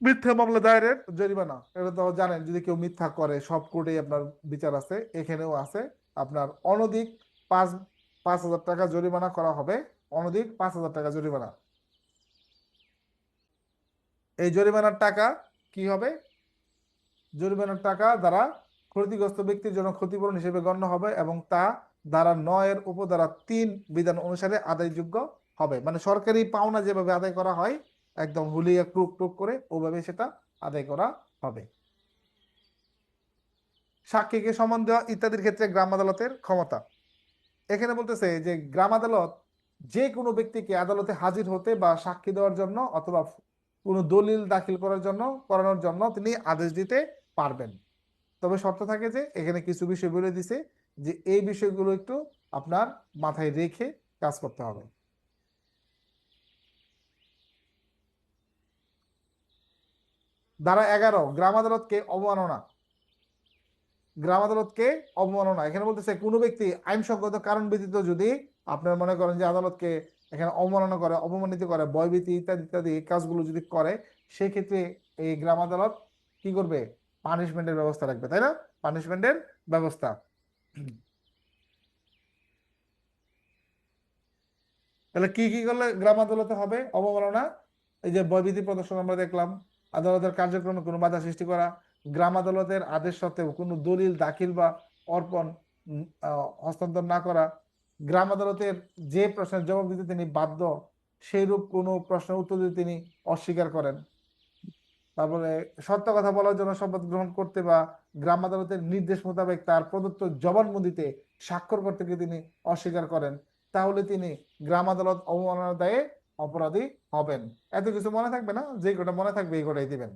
A: মিথ্যা মামলা দায়েরের জরিমানা। এটা তো জানেন, যদি কেউ মিথ্যা করে সব কোর্টেই আপনার বিচার আছে, এখানেও আছে। আপনার অনধিক 5,000 টাকা জরিমানা করা হবে, অনধিক 5,000 টাকা জরিমানা। এই জরিমানার টাকা কি হবে? জরিমানার টাকা দ্বারা ক্ষতিগ্রস্ত ব্যক্তির জন্য ক্ষতিপূরণ হিসেবে গণ্য হবে এবং তা ধারা 9 উপধারা 3 বিধান অনুসারে আদায়যোগ্য হবে। মানে সরকারি পাওনা যেভাবে আদায় করা হয় একদম হুলিয়া ক্রুক টুক করে ওভাবে সেটা আদায় করা হবে। সাক্ষীকে সমন দেওয়া ইত্যাদির ক্ষেত্রে গ্রাম আদালতের ক্ষমতা। এখানে বলতেছে যে গ্রাম আদালত যে কোনো ব্যক্তিকে আদালতে হাজির হতে বা সাক্ষী দেওয়ার জন্য অথবা কোনো দলিল দাখিল করানোর জন্য তিনি আদেশ দিতে পারবেন। তবে শর্ত থাকে যে এখানে কিছু বিষয় বলে দিছে যে এই বিষয়গুলো একটু আপনার মাথায় রেখে কাজ করতে হবে। ধারা 11 গ্রাম আদালতকে অবমাননা। গ্রাম আদালতকে অবমাননা, এখানে বলতেছে কোনো ব্যক্তি আইনসঙ্গত কারণ ব্যতীত যদি আপনার মনে করেন যে আদালতকে এখানে অবমাননা করে, অপমানিত করে, ভয়ভীতি ইত্যাদি ইত্যাদি এই কাজগুলো যদি করে, সেক্ষেত্রে এই গ্রাম আদালত কি করবে? পানিশমেন্টের ব্যবস্থা রাখবে, তাই না? পানিশমেন্টের ব্যবস্থা। তাহলে কি কি করলে গ্রাম আদালতে হবে অবমাননা? এই যে ভয়ভীতি প্রদর্শন আমরা দেখলাম, আদালতের কার্যক্রমে কোনো বাধা সৃষ্টি করা, গ্রাম আদালতের আদেশ সত্ত্বেও কোনো দলিল দাখিল বা অর্পণ হস্তান্তর না করা, গ্রাম আদালতের যে প্রশ্নের জবাব দিতে তিনি বাধ্য, সেইরূপ কোনো প্রশ্নের উত্তর দিতে তিনি অস্বীকার করেন, তারপরে সত্য কথা বলার জন্য শপথ গ্রহণ করতে বা গ্রাম আদালতের নির্দেশ মোতাবেক তার প্রদত্ত জবানবন্দিতে স্বাক্ষর করতে গিয়ে তিনি অস্বীকার করেন, তাহলে তিনি গ্রাম আদালত অবমাননার দায়ে অপরাধী হবেন। এত কিছু মনে থাকবে না, যে কটা মনে থাকবে এই কটাই দিবেন।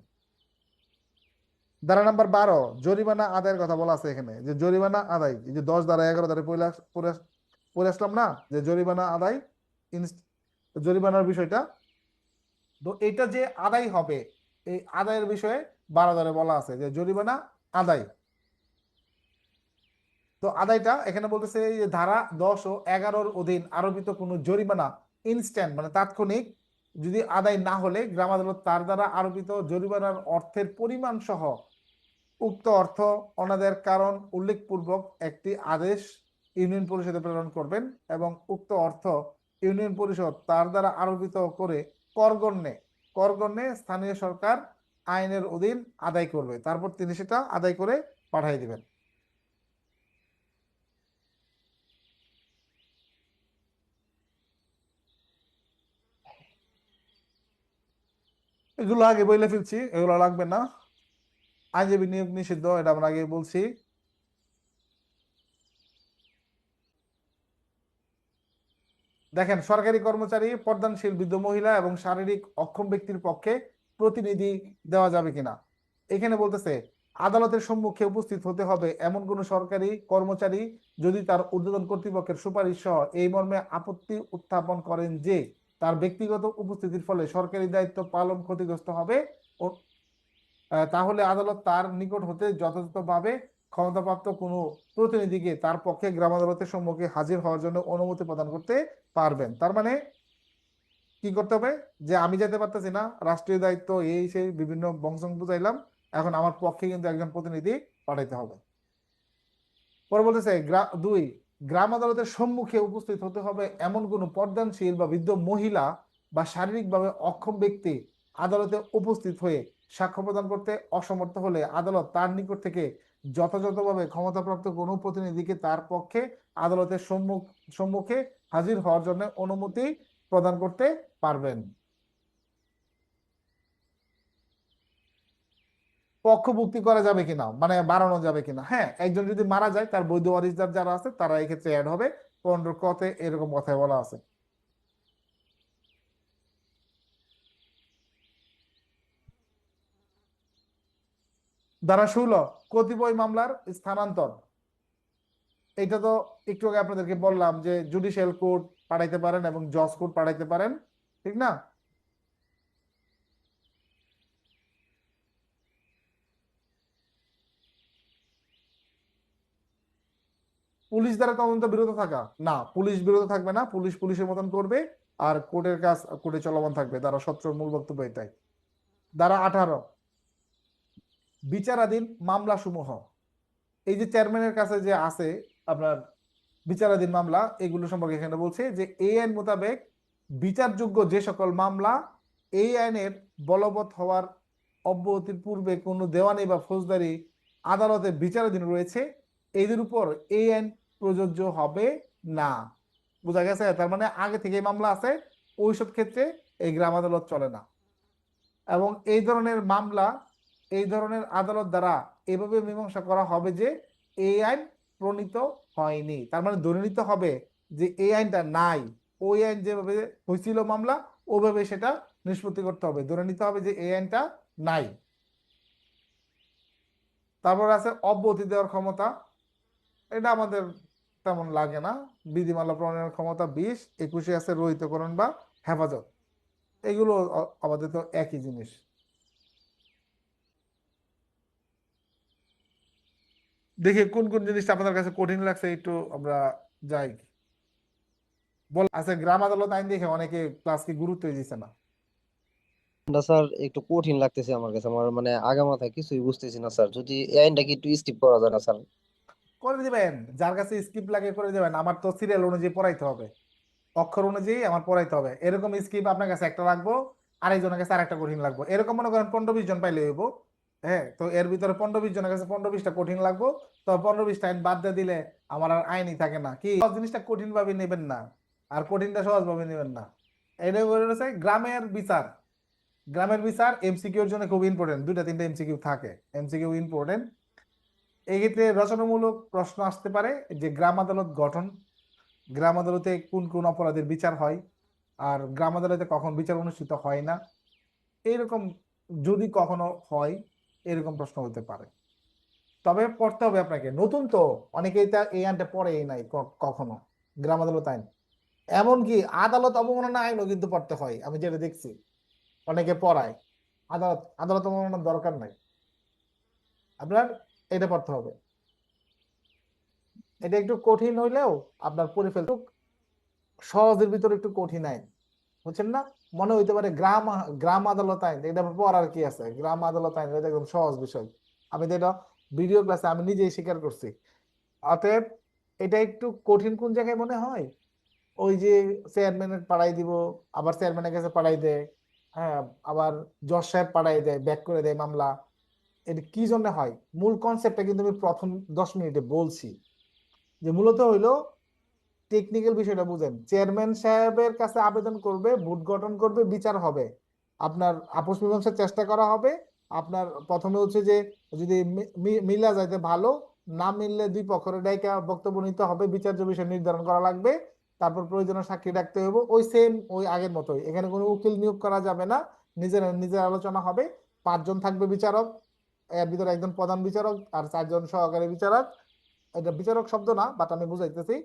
A: ধারা নাম্বার 12, জরিমানা আদায়ের কথা বলা আছে এখানে, যে জরিমানা আদায়, এই যে 10 ধারা 11 ধারা পড়ে আসলাম না, যে জরিমানা আদায়, জরিমানার বিষয়টা। তো এটা যে আদায় হবে, এই আদায়ের বিষয়ে 12 ধারায় বলা আছে যে জরিমানা আদায়। তো আদায়টা এখানে বলতেছে যে ধারা 10 ও 11-র অধীন আরোপিত কোনো জরিমানা ইনস্ট্যান্ট মানে তাৎক্ষণিক যদি আদায় না হলে গ্রাম আদালত তার দ্বারা আরোপিত জরিমানার অর্থের পরিমাণ সহ উক্ত অর্থ অনাদায়ের কারণ উল্লেখপূর্বক একটি আদেশ ইউনিয়ন পরিষদে প্রেরণ করবেন এবং উক্ত অর্থ ইউনিয়ন পরিষদ তার দ্বারা আরোপিত করে করগণ্যে স্থানীয় সরকার আইনের অধীন আদায় করবে, তারপর তিনি সেটা আদায় করে পাঠিয়ে দিবেন। এগুলো আগে বলে ফেলছি, এগুলো লাগবে না। আইনজীবী নিয়োগ নিষিদ্ধ, এটা আমরা আগে বলছি। দেখেন, সরকারি কর্মচারী, প্রদানশীল বৃদ্ধ মহিলা এবং শারীরিক অক্ষম ব্যক্তির পক্ষে প্রতিনিধি দেওয়া যাবে কিনা। এখানে বলতেছে আদালতের সম্মুখে উপস্থিত হতে হবে এমন কোন সরকারি কর্মচারী যদি তার ঊর্ধ্বতন কর্তৃপক্ষের সুপারিশ সহ এই মর্মে আপত্তি উত্থাপন করেন যে তার ব্যক্তিগত উপস্থিতির ফলে সরকারি দায়িত্ব পালন ক্ষতিগ্রস্ত হবে, তাহলে আদালত তার নিকট হতে যথাযথভাবে ক্ষমতাপ্রাপ্ত কোনো প্রতিনিধিকে তার পক্ষে গ্রাম আদালতের সম্মুখে হাজির হওয়ার জন্য অনুমতি প্রদান করতে পারবেন। তার মানে কি করতে হবে, যে আমি যেতে পারতেছি না, রাষ্ট্রীয় দায়িত্ব এই সেই বিভিন্ন বংশং বুঝাইলাম, এখন আমার পক্ষে কিন্তু একজন প্রতিনিধি পাঠাইতে হবে। পরে বলতেছে 2, গ্রাম আদালতের সম্মুখে উপস্থিত হতে হবে এমন কোন পর্দানশীল বা বৃদ্ধ মহিলা বা শারীরিকভাবে অক্ষম ব্যক্তি আদালতে উপস্থিত হয়ে সাক্ষ্য প্রদান করতে অসমর্থ হলে আদালত তার নিকট থেকে যথাযথভাবে ক্ষমতাপ্রাপ্ত কোনো প্রতিনিধিকে তার পক্ষে আদালতের সম্মুখে হাজির হওয়ার জন্য অনুমতি প্রদান করতে পারবেন। পক্ষভুক্তি করা যাবে কিনা মানে বাড়ানো যাবে কিনা, হ্যাঁ, একজন যদি মারা যায় তার বৈধ ওয়ারিশদার যারা আছে তারা এই ক্ষেত্রে অ্যাড হবে, 15 কতে এরকম কথায় বলা আছে। ধারা 16, কতিপয় মামলার স্থানান্তর। এটা তো একটু আগে আপনাদেরকে বললাম যে জুডিশিয়াল কোর্ট পাঠাইতে পারেন এবং জজ কোর্ট পাঠাইতে পারেন, ঠিক না। পুলিশ দ্বারা তদন্ত বিরত থাকা না, পুলিশ বিরত থাকবে না, পুলিশ পুলিশের মতন করবে আর কোর্টের কাজ কোর্টে চলমান থাকবে। ধারা 17 মূল বক্তব্য এটাই। ধারা 18, বিচারাধীন মামলা সমূহ। এই যে চেয়ারম্যানের কাছে যে আছে আপনার বিচারাধীন মামলা, এগুলো সম্পর্কে এখানে বলছে যে এই আইন মোতাবেক বিচারযোগ্য যে সকল মামলা এই আইনের বলবৎ হওয়ার অব্যাহতির পূর্বে কোনো দেওয়ানি বা ফৌজদারি আদালতে বিচারাধীন রয়েছে, এদের উপর এই আইন প্রযোজ্য হবে না। বোঝা গেছে? তার মানে আগে থেকে মামলা আছে, ওইসব ক্ষেত্রে এই গ্রাম আদালত চলে না। এবং এই ধরনের মামলা এই ধরনের আদালত দ্বারা এভাবে মীমাংসা করা হবে যে এই আইন প্রণীত হয়নি। তার মানে ধরে নিতে হবে যে এই আইনটা নাই, ওই আইন যেভাবে হয়েছিল মামলা ওভাবে সেটা নিষ্পত্তি করতে হবে, ধরে নিতে হবে যে এই আইনটা নাই। তারপর আছে অব্যাহতি দেওয়ার ক্ষমতা। এটা আমাদের তেমন লাগে না। বিধিমালা প্রণয়নের ক্ষমতা 20, 21 আছে রহিতকরণ বা হেফাজত। এগুলো আমাদের তো একই জিনিস। দেখি কোন কোন জিনিসটা আপনাদের কাছে কঠিন লাগছে, একটু আমরা যাই। বল আচ্ছা, গ্রাম আদালত আইন দেখে অনেকে ক্লাসকে গুরুত্বই দিচ্ছে না।
D: না স্যার, একটু কঠিন লাগতেছে আমার কাছে। আমার মানে আগা মাথায় কিছুই বুঝতেছি না স্যার। যদি এই আইনটা কি একটু স্কিপ করা যায় না স্যার?
A: করে দিবেন, যার কাছে স্কিপ লাগে করে দিবেন। আমার তো সিরিয়াল অনুযায়ী পড়াইতে হবে, অক্ষর অনুযায়ী আমার পড়াইতে হবে। এরকম স্কিপ আপনার কাছে একটা লাগবো, আরেকজনের কাছে আরেকটা কঠিন লাগবো, এরকম মনে করেন 15-20 জন পাইলে হইব। হ্যাঁ, তো এর ভিতরে 15-20 জনের কাছে 15-20টা কঠিন লাগবো, তো 15-20টা আইন বাদ দিয়ে দিলে আমার আর আইনই থাকে না। কি সহজ জিনিসটা কঠিন ভাবে নেবেন না, আর কঠিনটা সহজ ভাবে নেবেন না। এটা বলেছে গ্রামের বিচার। গ্রামের বিচার এমসিকিউ এর জন্য খুব ইম্পর্টেন্ট, 2-3টা এমসিকিউ থাকে, এমসিকিউ ইম্পর্টেন্ট। এই ক্ষেত্রে রচনামূলক প্রশ্ন আসতে পারে যে গ্রাম আদালত গঠন, গ্রাম আদালতে কোন কোন অপরাধের বিচার হয়, আর গ্রাম আদালতে কখন বিচার অনুষ্ঠিত হয় না, এরকম যদি কখনো হয় এরকম প্রশ্ন হতে পারে। তবে পড়তে হবে আপনাকে, নতুন তো অনেকেই তা এই আইনটা পড়েই নাই কখনো, গ্রাম আদালত আইন। এমনকি আদালত অবমাননা আইনও কিন্তু পড়তে হয়, আমি যেটা দেখছি অনেকে পড়ায়। আদালত আদালত অবমাননার দরকার নাই, আপনার এটা পড়তে হবে। এটা একটু কঠিন হইলেও আপনার পড়ে ফেলতে, সহজের ভিতরে একটু কঠিন আইন, বুঝছেন না? মনে হইতে পারে গ্রাম গ্রাম আদালত আইন, এটা পড়ার কি আছে, গ্রাম আদালত আইন এটা একদম সহজ বিষয়। আমি তো এটা ভিডিও ক্লাসে আমি নিজেই স্বীকার করছি। অতএব এটা একটু কঠিন কোন জায়গায় মনে হয়, ওই যে চেয়ারম্যানের পাঠাই দিব, আবার চেয়ারম্যানের কাছে পাঠাই দেয়, হ্যাঁ, আবার জজ সাহেব পাঠাই দেয়, ব্যাক করে দেয় মামলা। এটা কি জন্য হয়, মূল কনসেপ্টটা কিন্তু আমি প্রথম 10 মিনিটে বলছি, যে মূলত হইলো টেকনিক্যাল বিষয়টা বুঝেন। চেয়ারম্যান সাহেবের কাছে আবেদন করবে, ভোট গঠন করবে, বিচার হবে, আপনার আপোষ মীমাংসার চেষ্টা করা হবে। আপনার প্রথমে হচ্ছে যে যদি মিলা যাইতে ভালো, না মিললে দুই পক্ষের ডাইকা বক্তব্য নিতে হবে, বিচার্য বিষয় নির্ধারণ করা লাগবে, তারপর প্রয়োজনীয় সাক্ষী ডাকতে হবে, ওই সেম ওই আগের মতোই। এখানে কোনো উকিল নিয়োগ করা যাবে না, নিজের নিজের আলোচনা হবে। 5 জন থাকবে বিচারক, এর ভিতরে একজন প্রধান বিচারক আর 4 জন সহকারী বিচারক। এটা বিচারক শব্দ না, বাট আমি বুঝাইতেছি।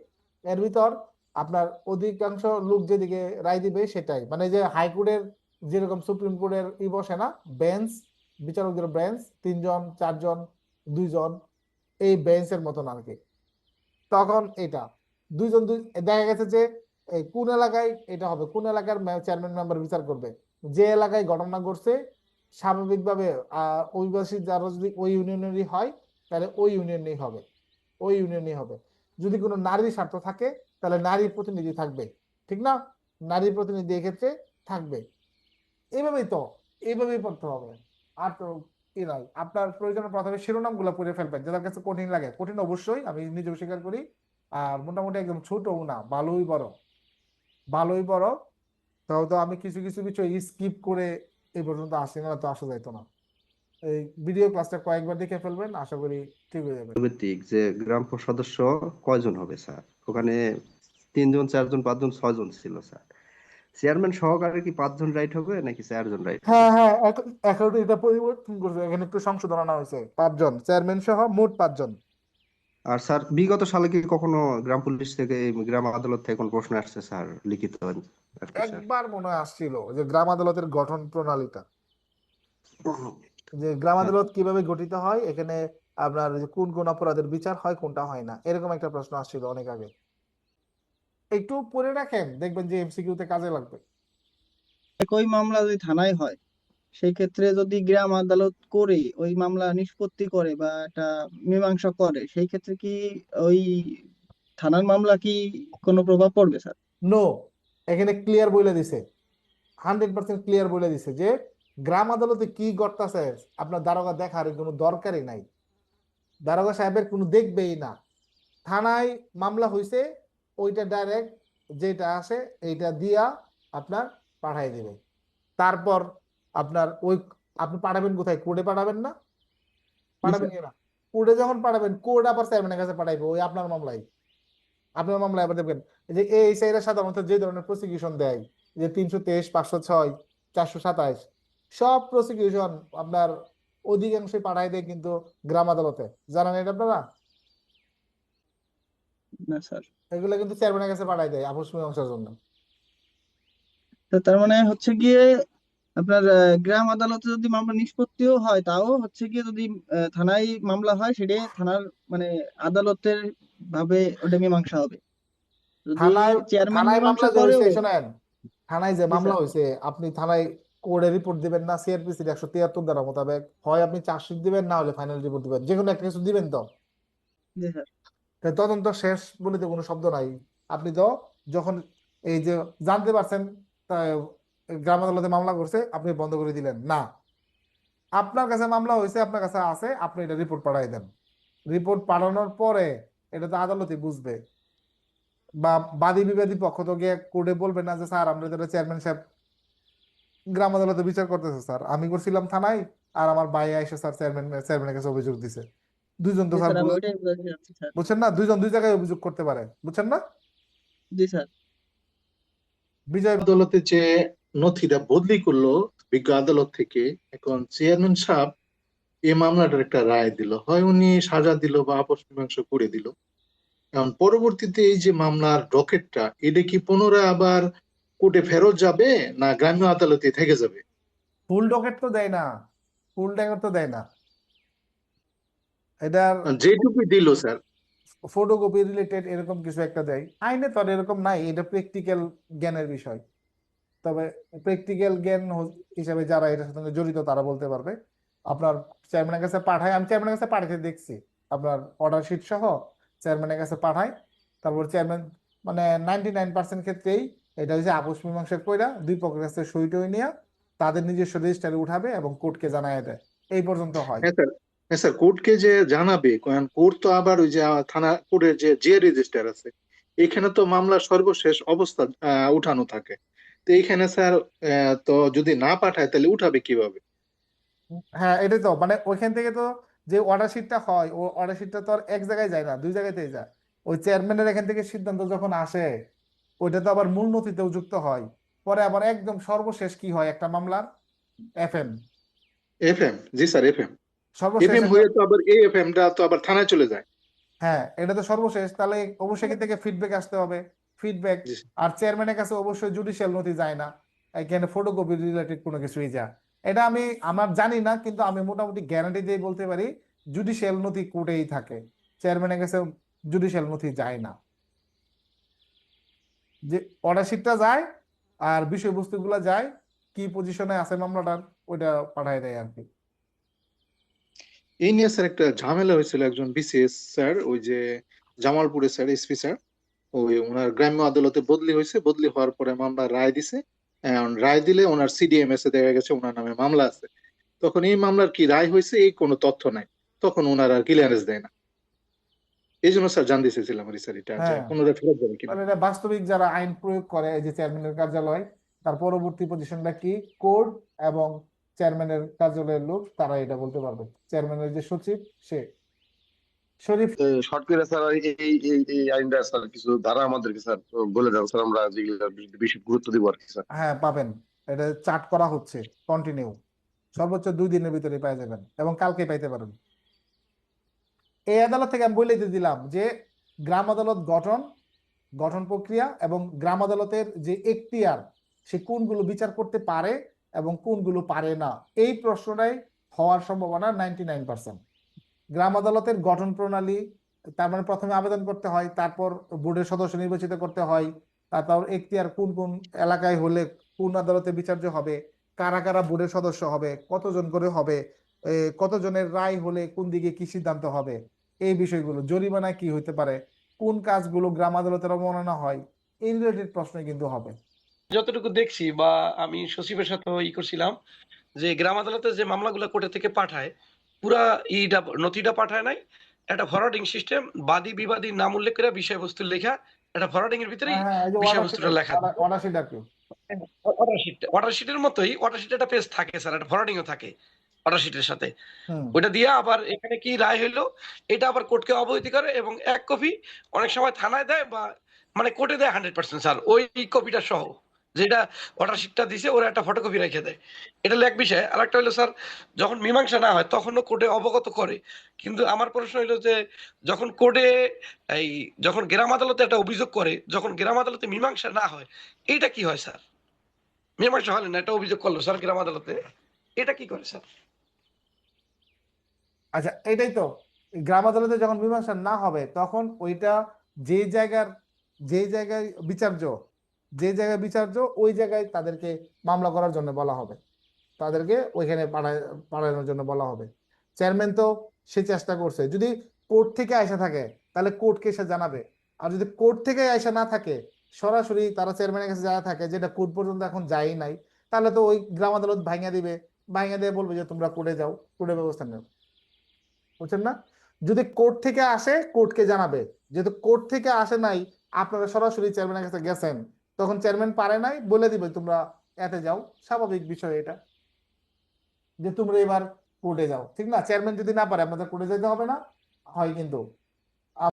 A: এর ভিতর আপনার অধিকাংশ লোক যেদিকে রায় দিবে সেটাই, মানে যে হাইকোর্টের যেরকম সুপ্রিম কোর্টের বসে না বেঞ্চ, বিচারকদের বেঞ্চ 3 জন 4 জন 2 জন, এই বেঞ্চের মতন আর কি। তখন এটা 2 জন দেখা গেছে যে কোন এলাকায় এটা হবে, কোন এলাকার চেয়ারম্যান মেম্বার বিচার করবে, যে এলাকায় ঘটনা ঘটছে স্বাভাবিকভাবে অভিবাসী যারা যদি ওই ইউনিয়নেরই হয় তাহলে ওই ইউনিয়নেই হবে, ওই ইউনিয়নই হবে। যদি কোনো নারী স্বার্থ থাকে তাহলে নারী প্রতিনিধি থাকবে, ঠিক না? নারী প্রতিনিধি এক্ষেত্রে থাকবে। এইভাবেই তো, এইভাবেই পড়তে হবে। আর তো কি নয়, আপনার প্রয়োজন প্রথমে শিরোনামগুলো পড়ে ফেলবেন, যাদের কাছে কঠিন লাগে। কঠিন অবশ্যই, আমি নিজেও স্বীকার করি। আর মোটামুটি একদম ছোটও না, ভালোই বড়, ভালোই বড়। তাও তো আমি কিছু কিছু বিষয় স্কিপ করে এই পর্যন্ত আসি না, তো আসা যাইতো না। এই ভিডিও ক্লাসটা কয়েকবার দেখে ফেলবেন, আশা করি ঠিক হয়ে যাবে।
E: ভিত্তিক যে গ্রাম সদস্য কয়জন হবে স্যার? ওখানে 3 জন 4 জন 5 জন 6 জন ছিল স্যার। চেয়ারম্যান সহকারে কি 5 জন রাইট হবে নাকি 4 জন রাইট
A: হ্যাঁ
E: হবে?
A: হ্যাঁ, এখন এটা পরিবর্তন করছে, এখানে একটু সংশোধন আনা হয়েছে, 5 জন চেয়ারম্যান সহ মোট 5 জন।
E: আর স্যার বিগত সালে কি কখনো গ্রাম পুলিশ থেকে এই গ্রাম আদালত থেকে কোনো প্রশ্ন আসছে স্যার, লিখিত আর কি স্যার?
A: একবার মনে হয় আসছিল যে গ্রাম আদালতের গঠন প্রণালীটা, যে গ্রাম
E: হ্যাঁ
A: আদালত কিভাবে গঠিত হয়, এখানে আপনার যে কোন কোন অপরাধের বিচার হয় কোনটা হয় না, এরকম একটা প্রশ্ন আসছিল অনেক আগে। একটু পড়ে রাখেন, দেখবেন যে এমসিকিউ তে কাজে লাগবে।
F: একই মামলা যদি থানায় হয় সেই ক্ষেত্রে যদি গ্রাম আদালত করে ওই মামলা নিষ্পত্তি করে বা একটা মীমাংসা করে সেই ক্ষেত্রে কি ওই থানার মামলা কি কোনো প্রভাব পড়বে স্যার?
A: নো, এখানে ক্লিয়ার বলে দিছে, 100% ক্লিয়ার বলে দিছে যে গ্রাম আদালতে কি করতেছে আপনার দারোগা দেখার কোনো দরকারই নাই, দারোগা সাহেবের কোনো দেখবেই না। থানায় মামলা হয়েছে, ওইটা ডাইরেক্ট যেটা আসে এইটা দিয়া আপনার পাঠাই দিবে। তারপর আপনার ওই আপনি পাঠাবেন কোথায়, কোর্টে পাঠাবেন না?
F: জি
A: পাঠাবেন
F: স্যার।
A: কিনা? কোর্টে যখন পাঠাবেন, কোর্ট আবার চেয়ারম্যানের কাছে পাঠাইবে ওই আপনার মামলায়। আপনার মামলায় আবার দেখবেন যে এই সাইডে সাধারণত যে ধরনের প্রসিকিউশন দেয়, যে 323, 506, 427, সব প্রসিকিউশন আপনার অধিকাংশই পাঠাই দেয় কিন্তু গ্রাম আদালতে, জানেন এটা আপনারা?
F: না স্যার।
A: এগুলো কিন্তু চেয়ারম্যানের কাছে পাঠাই দেয় আপোষ মীমাংসার জন্য।
F: তো তার মানে হচ্ছে গিয়ে আপনার গ্রাম আদালতে যদি মামলা নিষ্পত্তিও হয় তাও হচ্ছে গিয়ে যদি থানায় মামলা হয় সেটা থানার মানে আদালতের ভাবে ওটা মীমাংসা হবে। যদি
A: থানায়
F: চেয়ারম্যান
A: থানায় মামলা
F: মীমাংসা
A: যে
F: করেও।
A: হয়েছে শোনেন, থানায় যে
F: জি
A: মামলা
F: স্যার।
A: হয়েছে আপনি থানায় কোর্টে রিপোর্ট দিবেন না, সিআরপিসি 173 ধারা মোতাবেক হয় আপনি চার্জশিট দিবেন, না হলে ফাইনাল রিপোর্ট দিবেন, যে কোনো একটা কিছু দিবেন তো।
F: জি স্যার।
A: তাই তদন্ত শেষ বলে তো কোনো শব্দ নাই। আপনি তো যখন এই যে জানতে পারছেন তা গ্রাম আদালতে মামলা করছে, আপনি বন্ধ করে দিলেন না, আপনার কাছে মামলা হয়েছে, আপনার কাছে আছে, আপনি এটা রিপোর্ট পাঠাই দেন। রিপোর্ট পাঠানোর পরে এটা তো আদালতই বুঝবে, বা বাদী বিবাদী পক্ষ তো গিয়ে কোর্টে বলবে না যে স্যার আমরা যেটা চেয়ারম্যান সাহেব গ্রাম আদালতে বিচার করতেছে স্যার, আমি করছিলাম থানায় আর আমার ভাই এসে স্যার চেয়ারম্যানের কাছে অভিযোগ দিছে। দুইজন তো
F: জি
A: স্যার
F: স্যার, আমি ওইটাই বলতে চাচ্ছি স্যার।
A: বুঝছেন না, দুইজন দুই জায়গায় অভিযোগ করতে পারে, বুঝছেন না?
F: জি স্যার।
A: বিজয়
G: আদালতে যে নথিটা বদলি করলো বিজ্ঞ আদালত থেকে, এখন চেয়ারম্যান সাহেব এই মামলাটার একটা রায় দিল, হয় উনি সাজা দিল বা আপস মীমাংসা করে দিল। এখন পরবর্তীতে এই যে মামলার ডকেটটা, এটা কি পুনরায় আবার কোর্টে ফেরত যাবে না গ্রাম্য আদালতে থেকে যাবে?
A: ফুল ডকেট তো দেয় না, ফুল ডকেট তো দেয় না, এটার
G: যেটুকুই দিল স্যার।
A: ফটোকপি রিলেটেড এরকম কিছু একটা দেয়। আইনে তো আর এরকম নাই, এটা প্র্যাকটিক্যাল জ্ঞানের বিষয়। তবে প্র্যাকটিক্যাল জ্ঞান হিসাবে যারা এটার সঙ্গে জড়িত তারা বলতে পারবে। আপনার চেয়ারম্যানের কাছে পাঠায়, আমি চেয়ারম্যানের কাছে পাঠাতে দেখছি, আপনার অর্ডার শিট সহ চেয়ারম্যানের কাছে পাঠায়। তারপর চেয়ারম্যান মানে 99% ক্ষেত্রেই এটা হচ্ছে আপোষ মীমাংসা কইরা দুই পক্ষের কাছে সই টই নিয়ে তাদের নিজস্ব রেজিস্টারে উঠাবে এবং কোর্টকে জানায় দেয়, এই পর্যন্ত হয়।
G: হ্যাঁ স্যার, হ্যাঁ স্যার, কোর্টকে যে জানাবে, কারণ কোর্ট তো আবার ওই যে থানা কোর্টের যে রেজিস্টার আছে, এখানে তো মামলার সর্বশেষ অবস্থা উঠানো থাকে। তো এইখানে স্যার তো যদি না পাঠায় তাহলে উঠাবে কিভাবে?
A: হ্যাঁ, এটাই তো মানে ওইখান থেকে তো যে অর্ডার শিটটা হয়, ও অর্ডার শিটটা তো আর এক জায়গায় যায় না, দুই জায়গাতেই যায়। ওই চেয়ারম্যানের এখান থেকে সিদ্ধান্ত যখন আসে ওইটা তো আবার মূল নথিতেও যুক্ত হয়। পরে আবার একদম সর্বশেষ কি হয় একটা মামলার, এফএম,
G: এফএম, জি স্যার, এফএম।
A: সর্বশেষ
G: এফএম
A: একটা।
G: হয়ে তো আবার এই এফএমটা তো আবার থানায় চলে যায়।
A: হ্যাঁ, এটা তো সর্বশেষ, তাহলে অবশ্যই এখান থেকে ফিডব্যাক আসতে হবে, ফিডব্যাক।
G: জি
A: আর চেয়ারম্যানের কাছে অবশ্যই জুডিশিয়াল নথি যায় না, এখানে ফটোকপি রিলেটেড কোনো কিছুই যায়। এটা আমি আমার জানি না, কিন্তু আমি মোটামুটি গ্যারান্টি দিয়ে বলতে পারি জুডিশিয়াল নথি কোর্টেই থাকে, চেয়ারম্যানের কাছে জুডিশিয়াল নথি যায় না। যে অর্ডার শিটটা যায় আর বিষয়বস্তুগুলো যায়, কি পজিশনে আছে মামলাটার, ওইটা পাঠায় দেয় আর কি।
G: এই নিয়ে স্যার একটা ঝামেলা হয়েছিল, একজন বিসিএস স্যার, ওই যে জামালপুরের স্যার, এসপি স্যার, ওই ওনার গ্রাম্য আদালতে বদলি হয়েছে, বদলি হওয়ার পরে মামলা রায় দিছে। এখন রায় দিলে ওনার সিডিএমএস এ দেখা গেছে ওনার নামে মামলা আছে। তখন এই মামলার কি রায় হয়েছে এই কোনো তথ্য নাই, তখন ওনার আর ক্লিয়ারেন্স দেয় না। এই জন্য স্যার জানতে চাইছিলাম আর স্যার, এটা যে
A: হ্যাঁ,
G: পুনরায় ফেরত যাবে কিনা।
A: মানে এটা বাস্তবিক যারা আইন প্রয়োগ করে, এই যে চেয়ারম্যানের কার্যালয়, তার পরবর্তী পজিশনটা কি, কোর্ট এবং চেয়ারম্যানের কার্যালয়ের লোক, তারা এটা বলতে পারবে। চেয়ারম্যানের যে সচিব সে শরীফ।
H: শর্ট করে স্যার এই এই এই এই আইনটা স্যার কিছু ধারা আমাদেরকে স্যার বলে দেন স্যার, আমরা যেগুলো বেশি গুরুত্ব দিব আর কি স্যার।
A: হ্যাঁ, পাবেন, এটা চার্ট করা হচ্ছে কন্টিনিউ, সর্বোচ্চ 2 দিনের ভিতরে পেয়ে যাবেন এবং কালকে পাইতে পারেন। এই আদালত থেকে আমি বলে দিয়ে দিলাম যে গ্রাম আদালত গঠন গঠন প্রক্রিয়া এবং গ্রাম আদালতের যে এখতিয়ার, সে কোনগুলো বিচার করতে পারে এবং কোনগুলো পারে না, এই প্রশ্নটাই হওয়ার সম্ভাবনা 99%। গ্রাম আদালতের গঠন প্রণালী, তার মানে প্রথমে আবেদন করতে হয়, তারপর বোর্ডের সদস্য নির্বাচিত করতে হয়, তারপর এখতিয়ার কোন কোন এলাকায় হলে কোন আদালতে বিচার্য হবে, কারা কারা বোর্ডের সদস্য হবে, কতজন করে হবে, কতজনের রায় হলে কোন দিকে কি সিদ্ধান্ত হবে, এই বিষয়গুলো, জরিমানা কি হইতে পারে, কোন কাজগুলো গ্রাম আদালতের অবমাননা হয়, এই রিলেটেড প্রশ্ন কিন্তু হবে।
I: যতটুকু দেখছি বা আমি সচিবের সাথে করছিলাম যে গ্রাম আদালতে যে মামলাগুলো কোর্টে থেকে পাঠায়, পুরা নথিটা পাঠায় নাই, একটা ফরওয়ার্ডিং সিস্টেম, বাদী বিবাদী নাম উল্লেখ করে বিষয়বস্তু লেখা, একটা ফরওয়ার্ডিং এর ভিতরেই
A: হ্যাঁ, এই যে
I: বিষয়বস্তুটা লেখা।
A: অর্ডার শিট আর কি।
I: অর্ডার শিটের মতোই, অর্ডার শিটে একটা পেজ থাকে স্যার, একটা ফরওয়ার্ডিংও থাকে অর্ডার শিটের সাথে।
A: হুম।
I: ওইটা দিয়ে আবার এখানে কি রায় হইলো এটা আবার কোর্টকে অবহিত করে এবং এক কপি অনেক সময় থানায় দেয় বা মানে কোর্টে দেয় 100% স্যার, ওই কপিটা সহ যেটা অর্ডার শিটটা দিছে ওরা একটা ফটোকপি রেখে দেয়। এটা হলো এক বিষয়। আর একটা হলো স্যার, যখন মীমাংসা না হয় তখনও কোর্টে অবগত করে, কিন্তু আমার প্রশ্ন হলো যে যখন কোর্টে এই যখন গ্রাম আদালতে একটা অভিযোগ করে, যখন গ্রাম আদালতে মীমাংসা না হয়, এইটা কি হয় স্যার? মীমাংসা হলে না, একটা অভিযোগ করলো স্যার গ্রাম আদালতে, এটা কি করে স্যার?
A: আচ্ছা, এটাই তো, গ্রাম আদালতে যখন মীমাংসা না হবে তখন ওইটা যে জায়গার যে জায়গায় বিচার্য যে জায়গায় বিচার্য ওই জায়গায় তাদেরকে মামলা করার জন্য বলা হবে, তাদেরকে ওইখানে পাঠানোর জন্য বলা হবে। চেয়ারম্যান তো সে চেষ্টা করছে, যদি কোর্ট থেকে আইসা থাকে তাহলে কোর্টকে সে জানাবে, আর যদি কোর্ট থেকে আইসা না থাকে, সরাসরি তারা চেয়ারম্যানের কাছে যারা থাকে, যেটা কোর্ট পর্যন্ত এখন যায়ই নাই, তাহলে তো ওই গ্রাম আদালত ভাঙিয়ে দিবে, ভাঙে দিয়ে বলবে যে তোমরা কোর্টে যাও, কোর্টে ব্যবস্থা নেও, বুঝছেন না? যদি কোর্ট থেকে আসে কোর্টকে জানাবে, যেহেতু কোর্ট থেকে আসে নাই, আপনারা সরাসরি চেয়ারম্যানের কাছে গেছেন, তখন চেয়ারম্যান পারে নাই, বলে দিবে তোমরা এতে যাও, স্বাভাবিক বিষয় এটা, যে তোমরা এবার কোর্টে যাও, ঠিক না? চেয়ারম্যান যদি না পারে আপনাদের কোর্টে যেতে হবে না, হয় কিন্তু